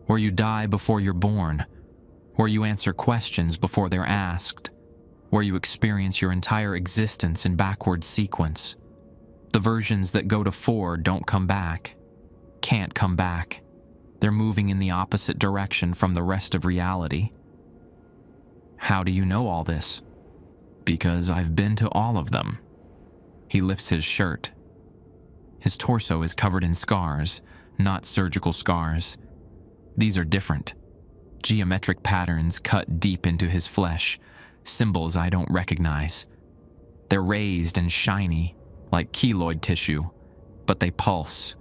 where you die before you're born, where you answer questions before they're asked, where you experience your entire existence in backward sequence. The versions that go to 4 don't come back, can't come back. They're moving in the opposite direction from the rest of reality. How do you know all this? Because I've been to all of them. He lifts his shirt. His torso is covered in scars, not surgical scars. These are different. Geometric patterns cut deep into his flesh, symbols I don't recognize. They're raised and shiny, like keloid tissue, but they pulse.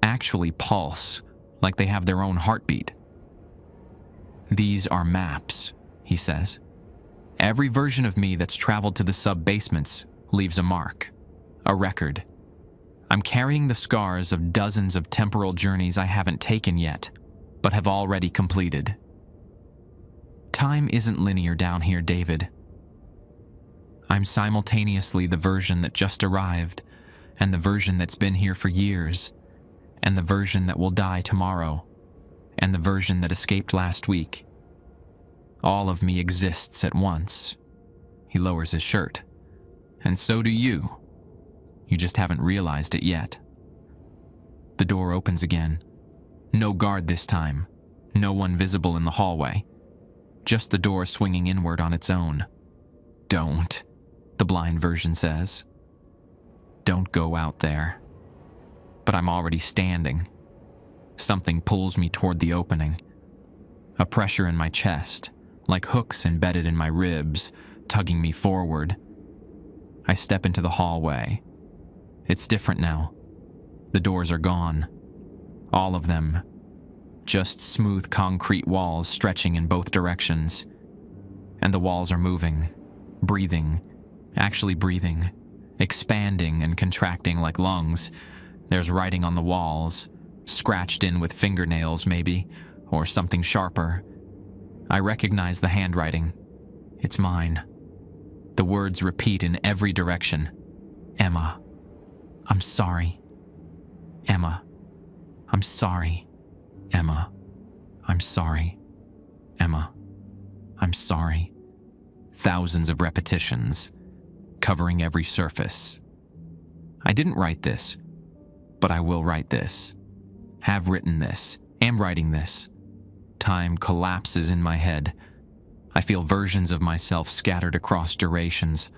Actually pulse, like they have their own heartbeat. These are maps, he says. Every version of me that's traveled to the sub-basements leaves a mark, a record. I'm carrying the scars of dozens of temporal journeys I haven't taken yet, but have already completed. Time isn't linear down here, David. I'm simultaneously the version that just arrived, and the version that's been here for years, and the version that will die tomorrow, and the version that escaped last week. All of me exists at once. He lowers his shirt. And so do you. You just haven't realized it yet. The door opens again. No guard this time. No one visible in the hallway. Just the door swinging inward on its own. Don't, the blind version says. Don't go out there. But I'm already standing. Something pulls me toward the opening. A pressure in my chest, like hooks embedded in my ribs, tugging me forward. I step into the hallway. It's different now. The doors are gone. All of them. Just smooth concrete walls stretching in both directions. And the walls are moving, breathing, actually breathing, expanding and contracting like lungs. There's writing on the walls, scratched in with fingernails maybe, or something sharper. I recognize the handwriting. It's mine. The words repeat in every direction. Emma, I'm sorry. Emma, I'm sorry. Emma, I'm sorry. Emma, I'm sorry. Thousands of repetitions. covering every surface. I didn't write this, but I will write this. Have written this, am writing this. Time collapses in my head. I feel versions of myself scattered across durations,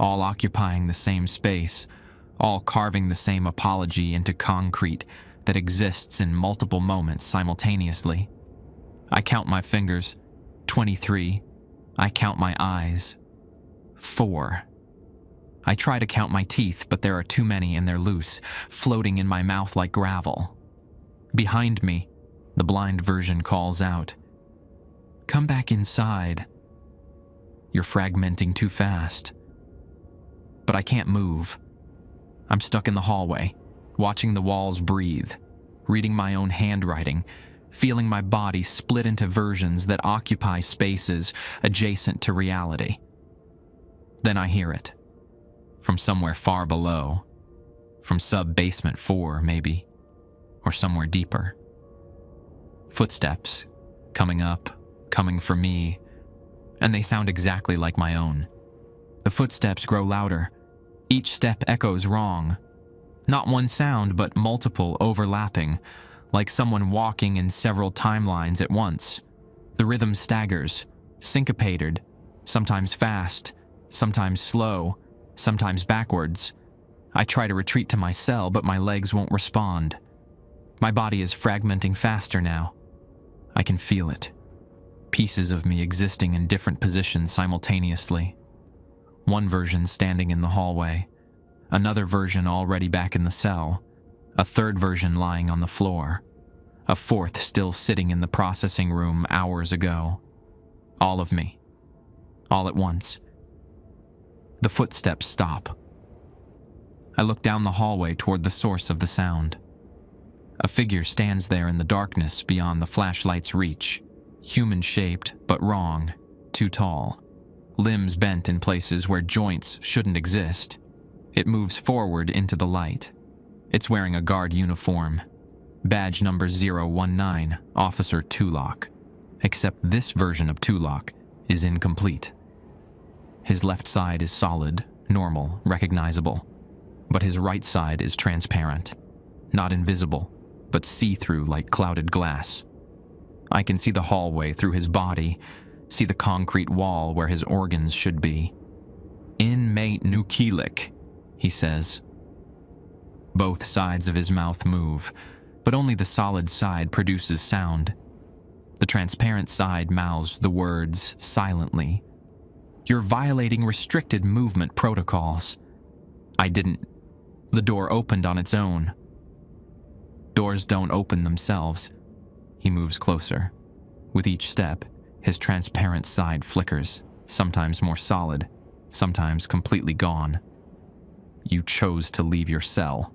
all occupying the same space, all carving the same apology into concrete that exists in multiple moments simultaneously. I count my fingers, 23. I count my eyes, 4. I try to count my teeth, but there are too many and they're loose, floating in my mouth like gravel. Behind me, the blind version calls out, "Come back inside. You're fragmenting too fast." But I can't move. I'm stuck in the hallway, watching the walls breathe, reading my own handwriting, feeling my body split into versions that occupy spaces adjacent to reality. Then I hear it. From somewhere far below. From sub-basement 4, maybe. Or somewhere deeper. Footsteps. Coming up. Coming for me. And they sound exactly like my own. The footsteps grow louder. Each step echoes wrong. Not one sound, but multiple overlapping, like someone walking in several timelines at once. The rhythm staggers, syncopated, sometimes fast, sometimes slow, sometimes backwards. I try to retreat to my cell, but my legs won't respond. My body is fragmenting faster now. I can feel it. Pieces of me existing in different positions simultaneously. One version standing in the hallway, another version already back in the cell, a third version lying on the floor, a fourth still sitting in the processing room hours ago. All of me. All at once. The footsteps stop. I look down the hallway toward the source of the sound. A figure stands there in the darkness beyond the flashlight's reach, human-shaped but wrong, too tall. Limbs bent in places where joints shouldn't exist. It moves forward into the light. It's wearing a guard uniform. Badge number 019, Officer Tulloch. Except this version of Tulloch is incomplete. His left side is solid, normal, recognizable. But his right side is transparent. Not invisible, but see-through like clouded glass. I can see the hallway through his body, see the concrete wall where his organs should be. "Inmate Nukilik," he says. Both sides of his mouth move, but only the solid side produces sound. The transparent side mouths the words silently. "You're violating restricted movement protocols." I didn't. The door opened on its own. Doors don't open themselves. He moves closer. With each step, his transparent side flickers, sometimes more solid, sometimes completely gone. You chose to leave your cell.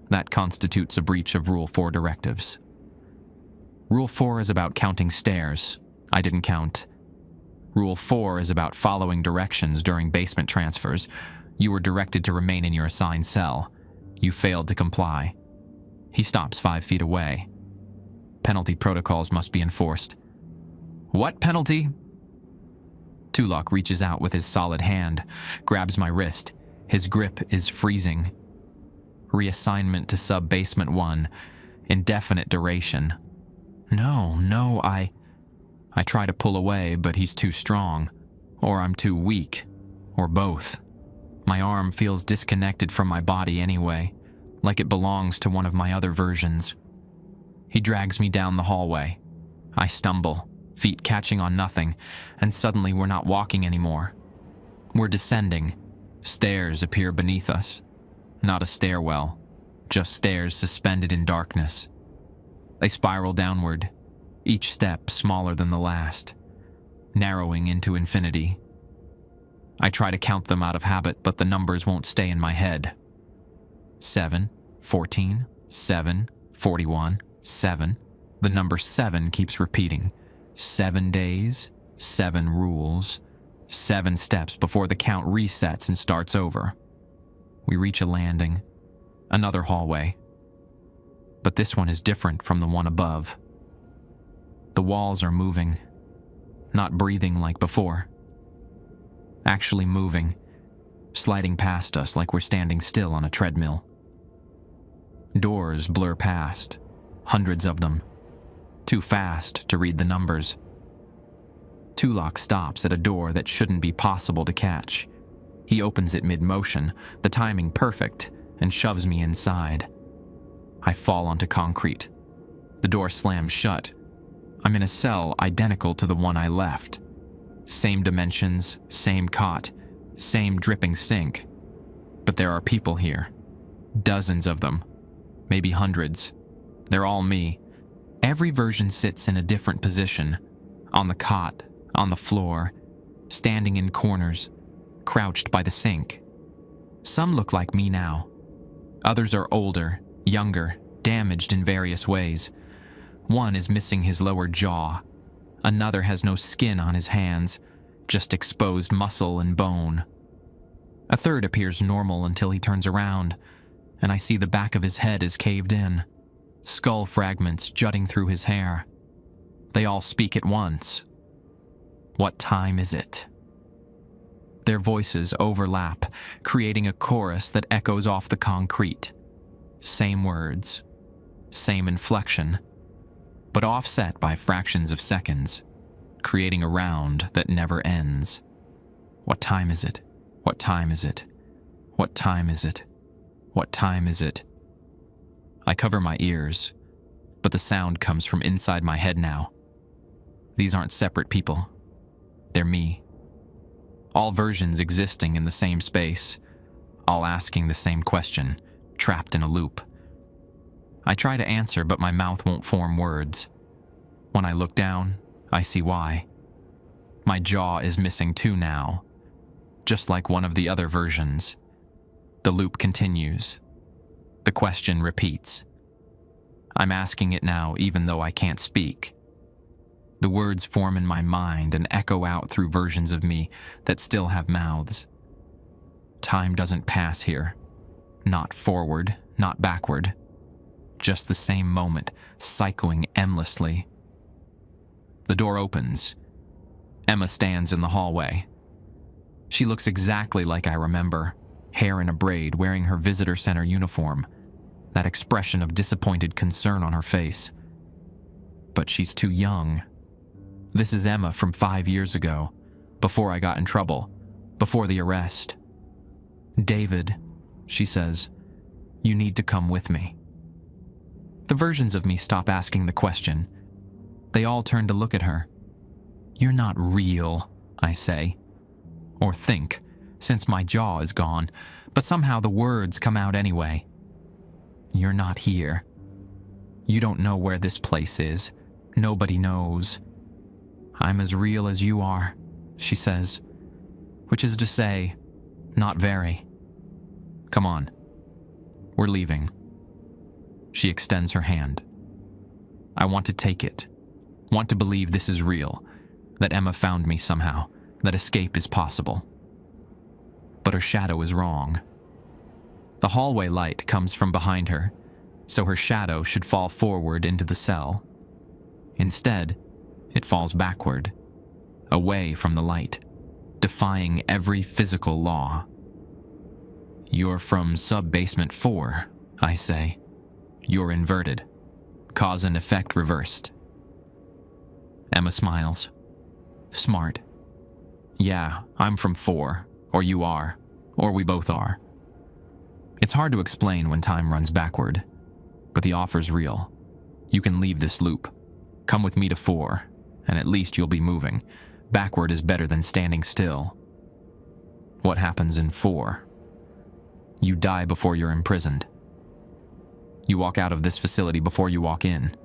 That constitutes a breach of Rule 4 directives. Rule 4 is about counting stairs. I didn't count. Rule 4 is about following directions during basement transfers. You were directed to remain in your assigned cell. You failed to comply. He stops 5 feet away. Penalty protocols must be enforced. "What penalty?" Tulloch reaches out with his solid hand, grabs my wrist. His grip is freezing. Reassignment to sub-basement 1. Indefinite duration. No, I try to pull away, but he's too strong. Or I'm too weak. Or both. My arm feels disconnected from my body anyway, like it belongs to one of my other versions. He drags me down the hallway. I stumble, feet catching on nothing, and suddenly we're not walking anymore. We're descending. Stairs appear beneath us. Not a stairwell, just stairs suspended in darkness. They spiral downward, each step smaller than the last, narrowing into infinity. I try to count them out of habit, but the numbers won't stay in my head. 7, 14, 7, 41, 7. The number 7 keeps repeating. 7 days, 7 rules, 7 steps before the count resets and starts over. We reach a landing, another hallway. But this one is different from the one above. The walls are moving, not breathing like before. Actually moving, sliding past us like we're standing still on a treadmill. Doors blur past, hundreds of them, too fast to read the numbers. Tulok stops at a door that shouldn't be possible to catch. He opens it mid-motion, the timing perfect, and shoves me inside. I fall onto concrete. The door slams shut. I'm in a cell identical to the one I left. Same dimensions, same cot, same dripping sink. But there are people here. Dozens of them. Maybe hundreds. They're all me. Every version sits in a different position. On the cot, on the floor, standing in corners, crouched by the sink. Some look like me now. Others are older, younger, damaged in various ways. One is missing his lower jaw. Another has no skin on his hands, just exposed muscle and bone. A third appears normal until he turns around, and I see the back of his head is caved in, skull fragments jutting through his hair. They all speak at once. What time is it? Their voices overlap, creating a chorus that echoes off the concrete. Same words, same inflection, but offset by fractions of seconds, creating a round that never ends. What time is it? What time is it? What time is it? What time is it? I cover my ears, but the sound comes from inside my head now. These aren't separate people. They're me. All versions existing in the same space, all asking the same question, trapped in a loop. I try to answer, but my mouth won't form words. When I look down, I see why. My jaw is missing too now, just like one of the other versions. The loop continues. The question repeats. I'm asking it now even though I can't speak. The words form in my mind and echo out through versions of me that still have mouths. Time doesn't pass here. Not forward, not backward. Just the same moment, cycling endlessly. The door opens. Emma stands in the hallway. She looks exactly like I remember, hair in a braid, wearing her visitor center uniform, that expression of disappointed concern on her face. But she's too young. This is Emma from 5 years ago, before I got in trouble, before the arrest. David, she says, you need to come with me. The versions of me stop asking the question. They all turn to look at her. You're not real, I say. Or think, since my jaw is gone, but somehow the words come out anyway. You're not here. You don't know where this place is. Nobody knows. I'm as real as you are, she says, which is to say, not very. Come on. We're leaving. She extends her hand. I want to take it. Want to believe this is real, that Emma found me somehow, that escape is possible. But her shadow is wrong. The hallway light comes from behind her, so her shadow should fall forward into the cell. Instead, it falls backward, away from the light, defying every physical law. You're from sub-basement 4, I say. You're inverted. Cause and effect reversed. Emma smiles. Smart. Yeah, I'm from 4, or you are, or we both are. It's hard to explain when time runs backward, but the offer's real. You can leave this loop. Come with me to 4, and at least you'll be moving. Backward is better than standing still. What happens in 4? You die before you're imprisoned. You walk out of this facility before you walk in.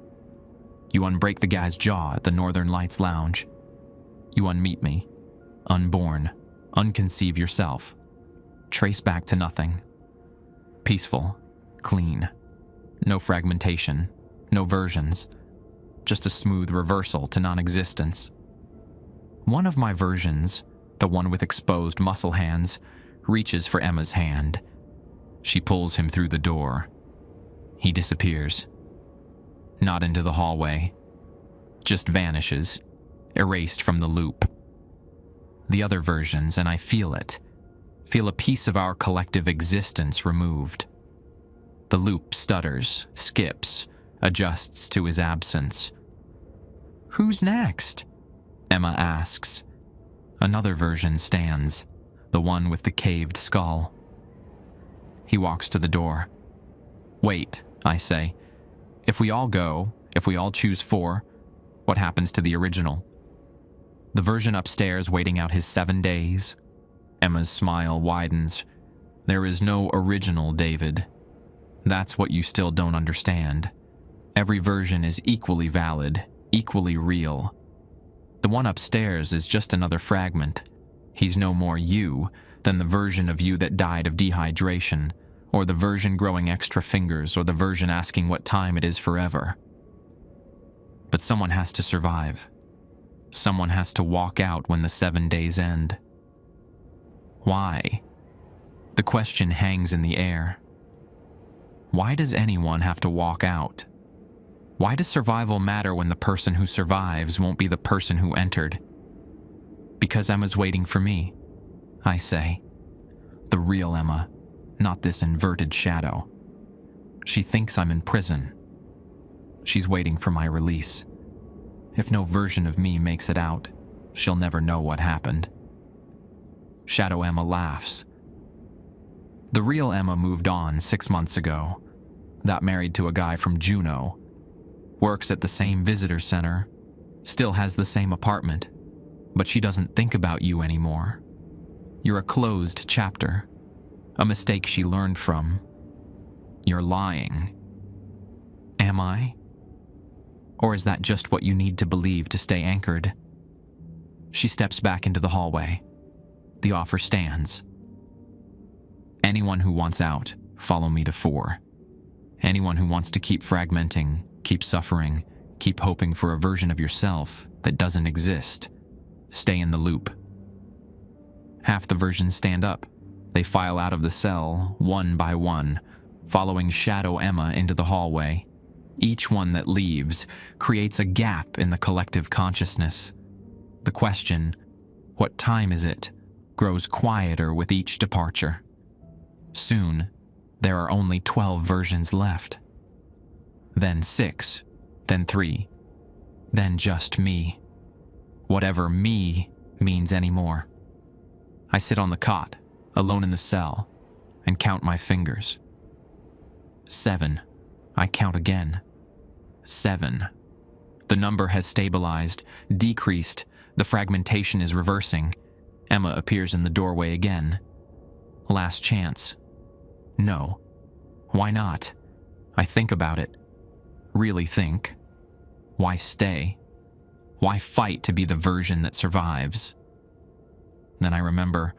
You unbreak the guy's jaw at the Northern Lights Lounge. You unmeet me, unborn, unconceive yourself. Trace back to nothing. Peaceful, clean. No fragmentation, no versions. Just a smooth reversal to non-existence. One of my versions, the one with exposed muscle hands, reaches for Emma's hand. She pulls him through the door. He disappears. Not into the hallway. Just vanishes, erased from the loop. The other versions, and I feel it, feel a piece of our collective existence removed. The loop stutters, skips, adjusts to his absence. "Who's next?" Emma asks. Another version stands, the one with the caved skull. He walks to the door. "Wait," I say. "If we all go, if we all choose 4, what happens to the original? The version upstairs waiting out his 7 days?" Emma's smile widens. "There is no original, David. That's what you still don't understand. Every version is equally valid, equally real. The one upstairs is just another fragment. He's no more you than the version of you that died of dehydration, or the version growing extra fingers, or the version asking what time it is forever. But someone has to survive. Someone has to walk out when the 7 days end. Why? The question hangs in the air. Why does anyone have to walk out? Why does survival matter when the person who survives won't be the person who entered? Because Emma's waiting for me, I say. The real Emma, not this inverted shadow. She thinks I'm in prison. She's waiting for my release. If no version of me makes it out, she'll never know what happened. Shadow Emma laughs. The real Emma moved on 6 months ago. Got married to a guy from Juneau. Works at the same visitor center. Still has the same apartment. But she doesn't think about you anymore. You're a closed chapter. A mistake she learned from. You're lying. Am I? Or is that just what you need to believe to stay anchored? She steps back into the hallway. The offer stands. Anyone who wants out, follow me to 4. Anyone who wants to keep fragmenting, keep suffering, keep hoping for a version of yourself that doesn't exist, stay in the loop. Half the versions stand up. They file out of the cell, one by one, following Shadow Emma into the hallway. Each one that leaves creates a gap in the collective consciousness. The question, "What time is it?" grows quieter with each departure. Soon, there are only 12 versions left. Then 6, then 3, then just me. Whatever me means anymore. I sit on the cot, alone in the cell, and count my fingers. 7. I count again. 7. The number has stabilized, decreased, the fragmentation is reversing. Emma appears in the doorway again. Last chance. No. Why not? I think about it. Really think. Why stay? Why fight to be the version that survives? Then I remember,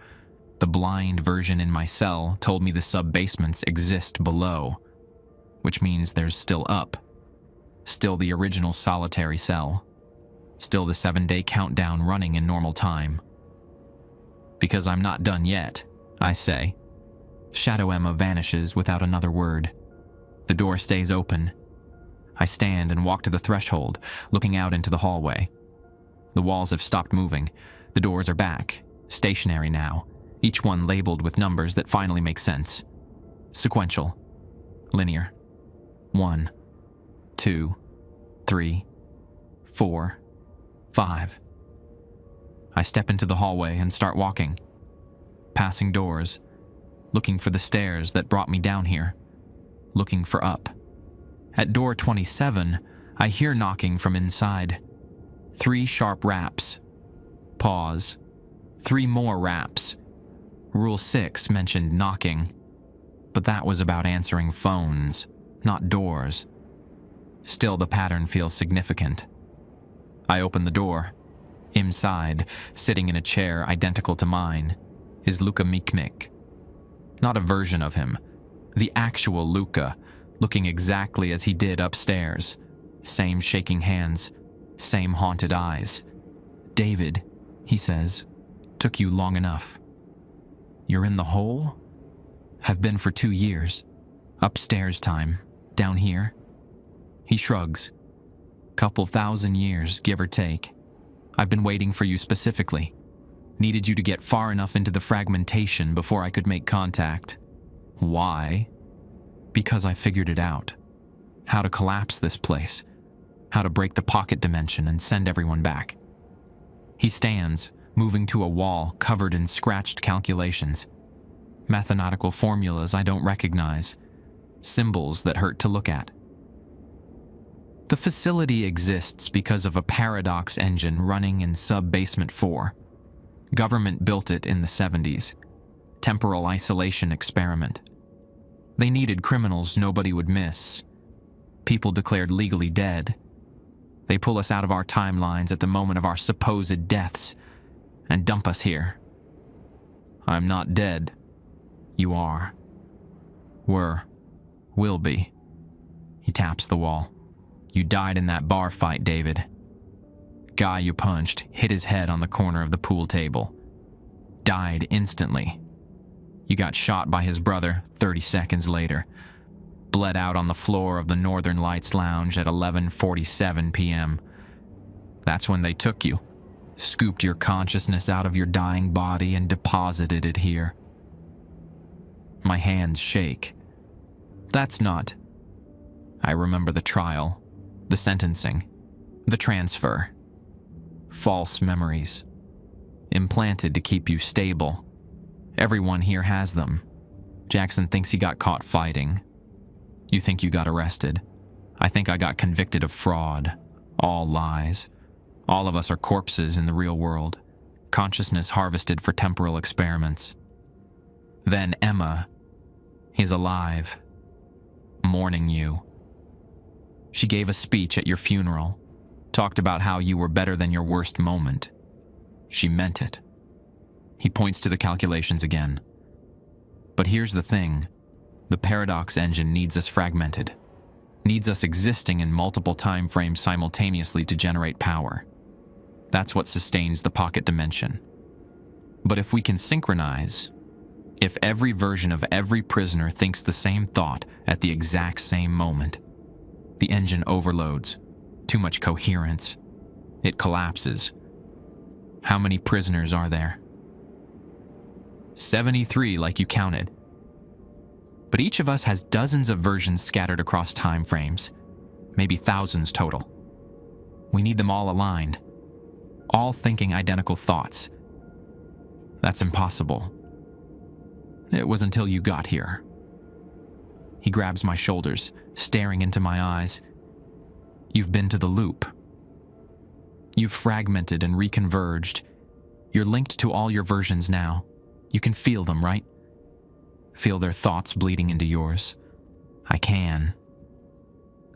the blind version in my cell told me the sub-basements exist below, which means there's still up. Still the original solitary cell. Still the 7-day countdown running in normal time. Because I'm not done yet, I say. Shadow Emma vanishes without another word. The door stays open. I stand and walk to the threshold, looking out into the hallway. The walls have stopped moving. The doors are back, stationary now, each one labeled with numbers that finally make sense. Sequential. Linear. 1, 2, 3, 4, 5. I step into the hallway and start walking. Passing doors. Looking for the stairs that brought me down here. Looking for up. At door 27, I hear knocking from inside. 3 sharp raps. Pause. 3 more raps. Rule 6 mentioned knocking, but that was about answering phones, not doors. Still, the pattern feels significant. I open the door. Inside, sitting in a chair identical to mine, is Luka Mikmik. Not a version of him. The actual Luka, looking exactly as he did upstairs. Same shaking hands, same haunted eyes. "David," he says, "took you long enough. You're in the hole?" "Have been for 2 years. Upstairs time. Down here?" He shrugs. "Couple thousand years, give or take. I've been waiting for you specifically. Needed you to get far enough into the fragmentation before I could make contact. Why? Because I figured it out. How to collapse this place. How to break the pocket dimension and send everyone back. He stands, moving to a wall covered in scratched calculations. Mathematical formulas I don't recognize. Symbols that hurt to look at. The facility exists because of a paradox engine running in Sub-Basement 4. Government built it in the 70s. Temporal isolation experiment. They needed criminals nobody would miss. People declared legally dead. They pull us out of our timelines at the moment of our supposed deaths and dump us here. I'm not dead. You are. Were. Will be. He taps the wall. You died in that bar fight, David. Guy you punched hit his head on the corner of the pool table. Died instantly. You got shot by his brother 30 seconds later. Bled out on the floor of the Northern Lights Lounge at 11:47 p.m. That's when they took you, scooped your consciousness out of your dying body and deposited it here. My hands shake. That's not. I remember the trial, the sentencing, the transfer. False memories. Implanted to keep you stable. Everyone here has them. Jackson thinks he got caught fighting. You think you got arrested. I think I got convicted of fraud. All lies. All of us are corpses in the real world. Consciousness harvested for temporal experiments. Then Emma is alive. Mourning you. She gave a speech at your funeral. Talked about how you were better than your worst moment. She meant it. He points to the calculations again. But here's the thing. The paradox engine needs us fragmented. Needs us existing in multiple time frames simultaneously to generate power. That's what sustains the pocket dimension. But if we can synchronize, if every version of every prisoner thinks the same thought at the exact same moment, the engine overloads. Too much coherence. It collapses. How many prisoners are there? 73, like you counted. But each of us has dozens of versions scattered across time frames, maybe thousands total. We need them all aligned, all thinking identical thoughts. That's impossible. It was until you got here. He grabs my shoulders, staring into my eyes. You've been to the loop. You've fragmented and reconverged. You're linked to all your versions now. You can feel them, right? Feel their thoughts bleeding into yours. I can.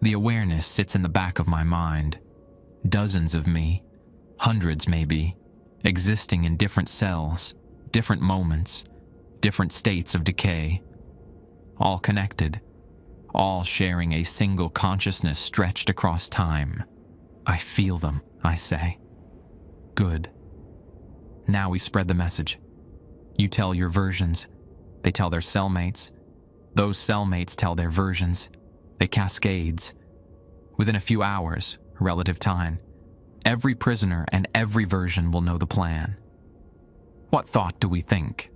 The awareness sits in the back of my mind. Dozens of me, hundreds maybe, existing in different cells, different moments, different states of decay. All connected, all sharing a single consciousness stretched across time. I feel them, I say. Good. Now we spread the message. You tell your versions. They tell their cellmates. Those cellmates tell their versions. They cascades. Within a few hours, relative time, every prisoner and every version will know the plan. What thought do we think?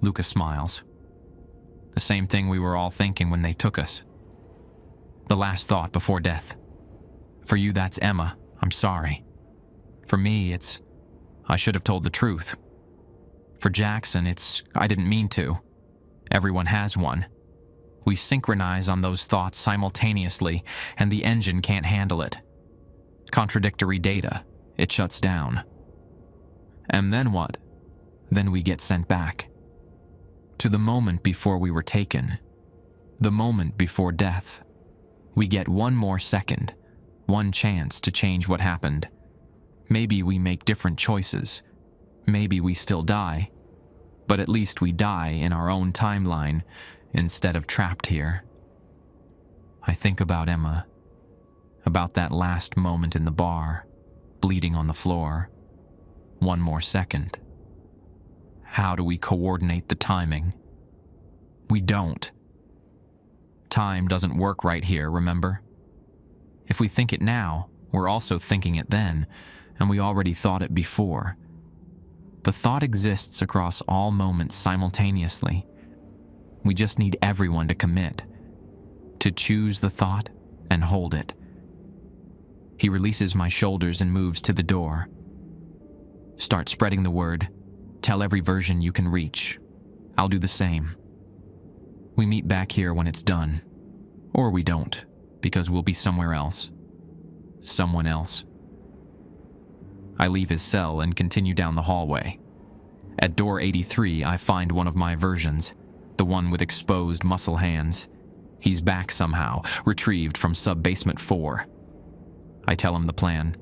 Lucas smiles. The same thing we were all thinking when they took us. The last thought before death. For you, that's Emma. I'm sorry. For me, it's, I should have told the truth. For Jackson, it's, I didn't mean to. Everyone has one. We synchronize on those thoughts simultaneously, and the engine can't handle it. Contradictory data. It shuts down. And then what? Then we get sent back. To the moment before we were taken. The moment before death. We get one more second, one chance to change what happened. Maybe we make different choices. Maybe we still die. But at least we die in our own timeline instead of trapped here. I think about Emma. About that last moment in the bar, bleeding on the floor. One more second. How do we coordinate the timing? We don't. Time doesn't work right here, remember? If we think it now, we're also thinking it then, and we already thought it before. The thought exists across all moments simultaneously. We just need everyone to commit, to choose the thought and hold it. He releases my shoulders and moves to the door. Start spreading the word. Tell every version you can reach. I'll do the same. We meet back here when it's done. Or we don't, because we'll be somewhere else. Someone else. I leave his cell and continue down the hallway. At door 83, I find one of my versions, the one with exposed muscle hands. He's back somehow, retrieved from sub-basement 4. I tell him the plan.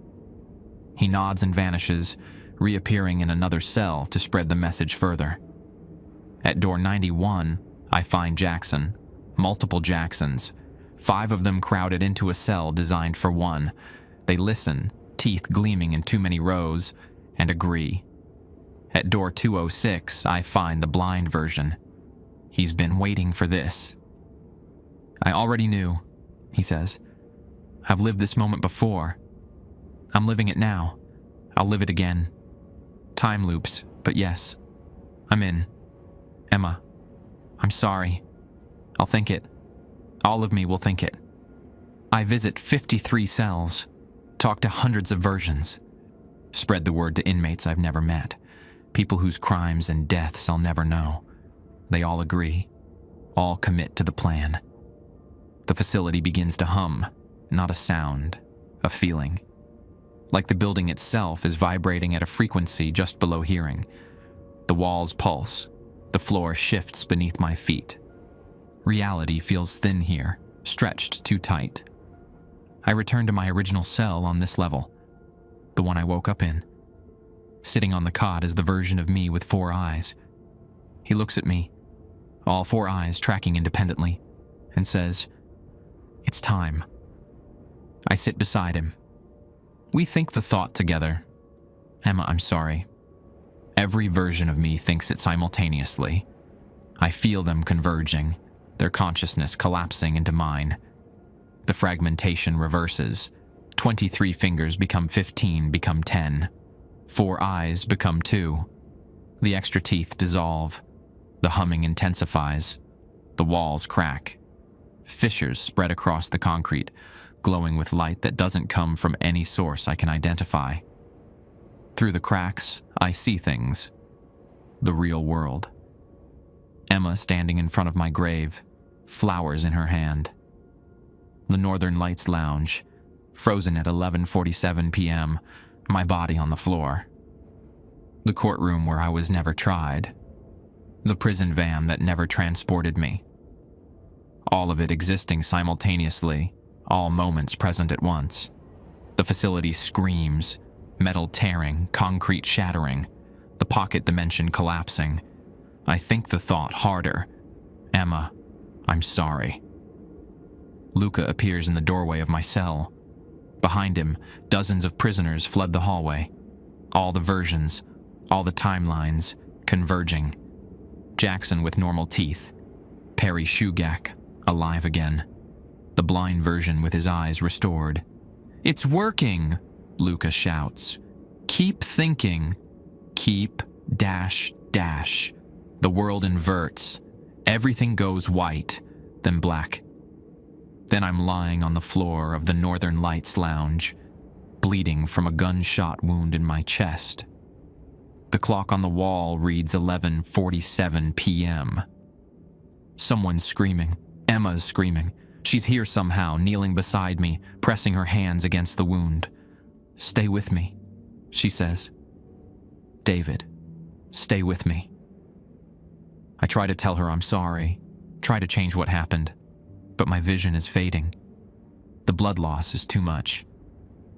He nods and vanishes, reappearing in another cell to spread the message further. At door 91, I find Jackson, multiple Jacksons, 5 of them crowded into a cell designed for one. They listen, teeth gleaming in too many rows, and agree. At door 206, I find the blind version. He's been waiting for this. I already knew, he says. I've lived this moment before. I'm living it now. I'll live it again. Time loops, but yes, I'm in. Emma, I'm sorry. I'll think it. All of me will think it. I visit 53 cells, talk to hundreds of versions, spread the word to inmates I've never met, people whose crimes and deaths I'll never know. They all agree, all commit to the plan. The facility begins to hum, not a sound, a feeling. Like the building itself is vibrating at a frequency just below hearing. The walls pulse, the floor shifts beneath my feet. Reality feels thin here, stretched too tight. I return to my original cell on this level, the one I woke up in. Sitting on the cot is the version of me with 4 eyes. He looks at me, all 4 eyes tracking independently, and says, "It's time." I sit beside him. We think the thought together. Emma, I'm sorry. Every version of me thinks it simultaneously. I feel them converging, their consciousness collapsing into mine. The fragmentation reverses. 23 fingers become 15, become 10. 4 eyes become 2. The extra teeth dissolve. The humming intensifies. The walls crack. Fissures spread across the concrete, glowing with light that doesn't come from any source I can identify. Through the cracks, I see things. The real world. Emma standing in front of my grave, flowers in her hand. The Northern Lights Lounge, frozen at 11:47 p.m., my body on the floor. The courtroom where I was never tried. The prison van that never transported me. All of it existing simultaneously, all moments present at once. The facility screams, metal tearing, concrete shattering, the pocket dimension collapsing. I think the thought harder. Emma, I'm sorry. Luca appears in the doorway of my cell. Behind him, dozens of prisoners flood the hallway. All the versions, all the timelines, converging. Jackson with normal teeth. Perry Shugak, alive again. The blind version with his eyes restored. "It's working!" Luca shouts. "Keep thinking. Keep dash dash." The world inverts. Everything goes white, then black. Then I'm lying on the floor of the Northern Lights Lounge, bleeding from a gunshot wound in my chest. The clock on the wall reads 11:47 p.m. Someone's screaming. Emma's screaming. She's here somehow, kneeling beside me, pressing her hands against the wound. "Stay with me," she says. "David, stay with me." I try to tell her I'm sorry, try to change what happened, but my vision is fading. The blood loss is too much.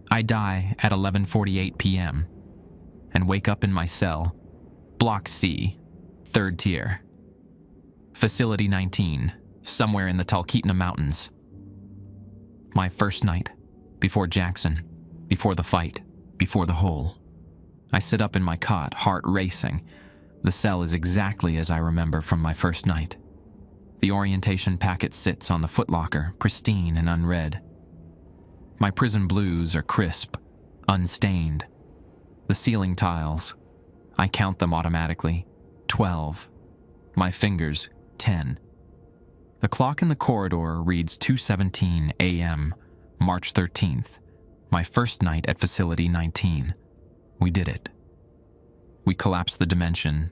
I die at 11:48 p.m. and wake up in my cell, Block C, 3rd tier. Facility 19, somewhere in the Talkeetna Mountains. My first night, before Jackson, before the fight, before the hole. I sit up in my cot, heart racing. The cell is exactly as I remember from my first night. The orientation packet sits on the footlocker, pristine and unread. My prison blues are crisp, unstained. The ceiling tiles, I count them automatically. 12. My fingers, 10. The clock in the corridor reads 2:17 a.m., March 13th, my first night at Facility 19. We did it. We collapsed the dimension,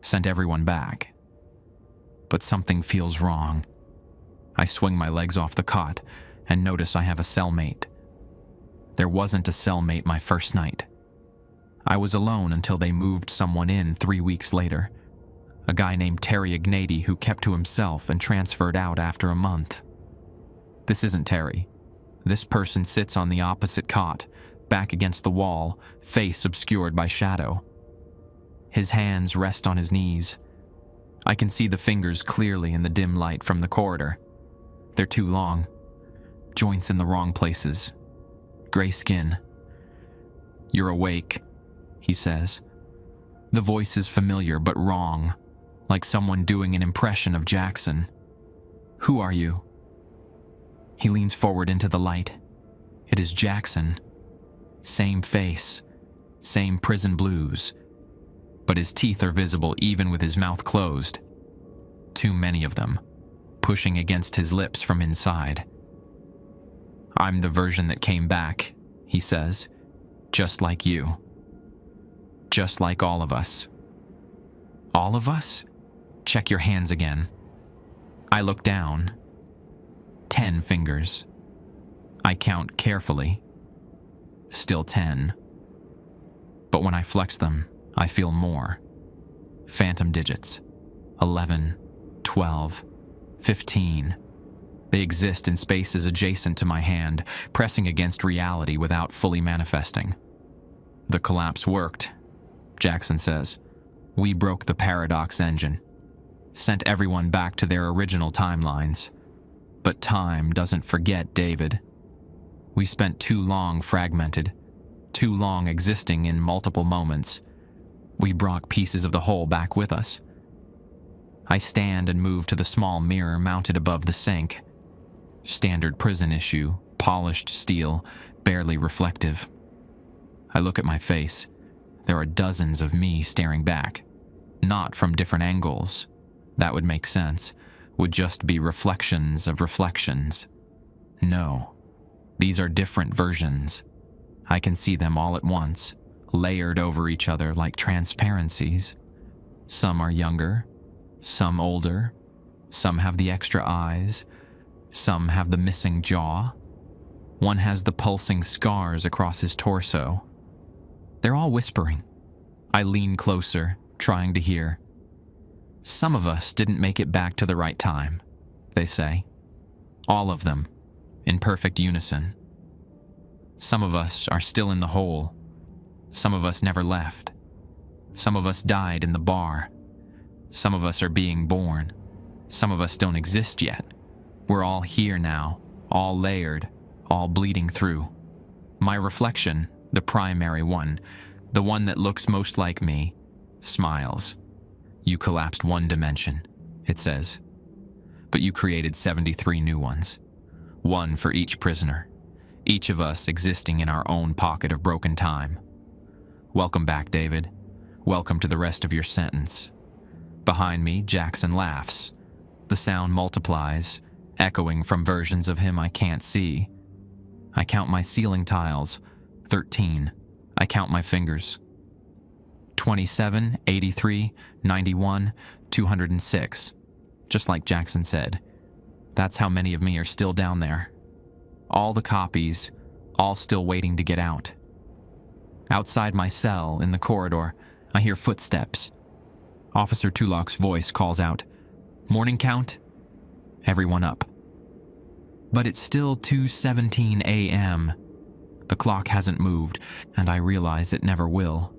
sent everyone back. But something feels wrong. I swing my legs off the cot and notice I have a cellmate. There wasn't a cellmate my first night. I was alone until they moved someone in 3 weeks later. A guy named Terry Ignati who kept to himself and transferred out after a month. This isn't Terry. This person sits on the opposite cot, back against the wall, face obscured by shadow. His hands rest on his knees. I can see the fingers clearly in the dim light from the corridor. They're too long. Joints in the wrong places. Gray skin. "You're awake," he says. The voice is familiar but wrong, like someone doing an impression of Jackson. "Who are you?" He leans forward into the light. It is Jackson. Same face, same prison blues, but his teeth are visible even with his mouth closed. Too many of them, pushing against his lips from inside. "I'm the version that came back," he says, "just like you. Just like all of us." "All of us? Check your hands again." I look down. 10 fingers. I count carefully. Still 10. But when I flex them, I feel more. Phantom digits. 11, 12, 15. They exist in spaces adjacent to my hand, pressing against reality without fully manifesting. "The collapse worked," Jackson says. "We broke the paradox engine. Sent everyone back to their original timelines. But time doesn't forget David. We spent too long fragmented, too long existing in multiple moments. We brought pieces of the whole back with us." I stand and move to the small mirror mounted above the sink. Standard prison issue, polished steel, barely reflective. I look at my face. There are dozens of me staring back. Not from different angles. That would make sense. Would just be reflections of reflections. No. These are different versions. I can see them all at once, layered over each other like transparencies. Some are younger, some older, some have the extra eyes, some have the missing jaw. One has the pulsing scars across his torso. They're all whispering. I lean closer, trying to hear. "Some of us didn't make it back to the right time," they say. All of them, in perfect unison. Some of us are still in the hole. Some of us never left. Some of us died in the bar. Some of us are being born. Some of us don't exist yet. We're all here now, all layered, all bleeding through. My reflection, the primary one, the one that looks most like me, smiles. "You collapsed one dimension," it says. "But you created 73 new ones. One for each prisoner. Each of us existing in our own pocket of broken time. Welcome back, David. Welcome to the rest of your sentence." Behind me, Jackson laughs. The sound multiplies, echoing from versions of him I can't see. I count my ceiling tiles. 13. I count my fingers. 27, 83, 91, 206. Just like Jackson said. That's how many of me are still down there. All the copies, all still waiting to get out. Outside my cell, in the corridor, I hear footsteps. Officer Tulok's voice calls out, "Morning count?" Everyone up. But it's still 2:17 a.m. The clock hasn't moved, and I realize it never will.